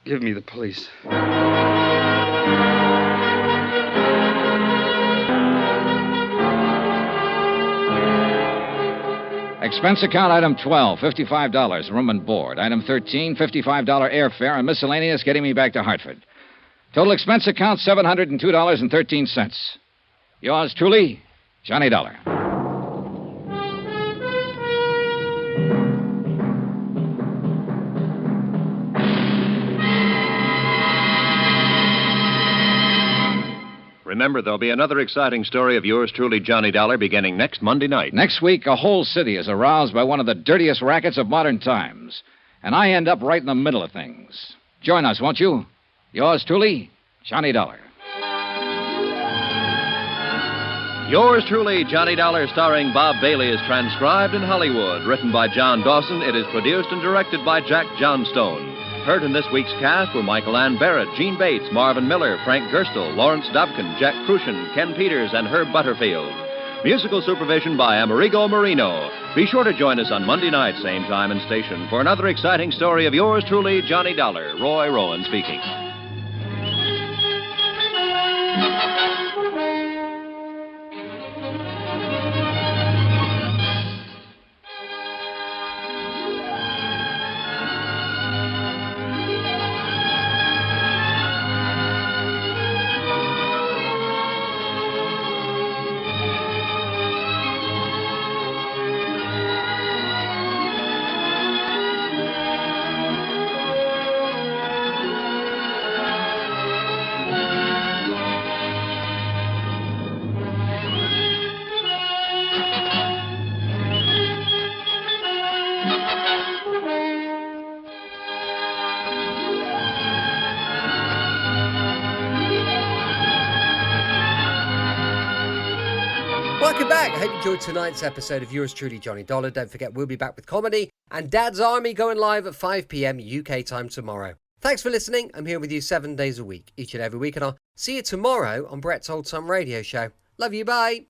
Give me the police. Expense account item 12, $55, room and board. Item 13, $55 airfare and miscellaneous getting me back to Hartford. Total expense account, $702.13. Yours truly, Johnny Dollar. Remember, there'll be another exciting story of yours truly, Johnny Dollar, beginning next Monday night. Next week, a whole city is aroused by one of the dirtiest rackets of modern times. And I end up right in the middle of things. Join us, won't you? Yours truly, Johnny Dollar. Yours truly, Johnny Dollar, starring Bob Bailey, is transcribed in Hollywood. Written by John Dawson, it is produced and directed by Jack Johnstone. Heard in this week's cast were Michael Ann Barrett, Gene Bates, Marvin Miller, Frank Gerstle, Lawrence Dobkin, Jack Crucian, Ken Peters, and Herb Butterfield. Musical supervision by Amerigo Marino. Be sure to join us on Monday night, same time and station, for another exciting story of yours truly, Johnny Dollar. Roy Rowan speaking. Welcome back. I hope you enjoyed tonight's episode of Yours Truly, Johnny Dollar. Don't forget, we'll be back with comedy and Dad's Army going live at 5 p.m. UK time tomorrow. Thanks for listening. I'm here with you 7 days a week, each and every week, and I'll see you tomorrow on Brett's Old Time Radio Show. Love you, bye.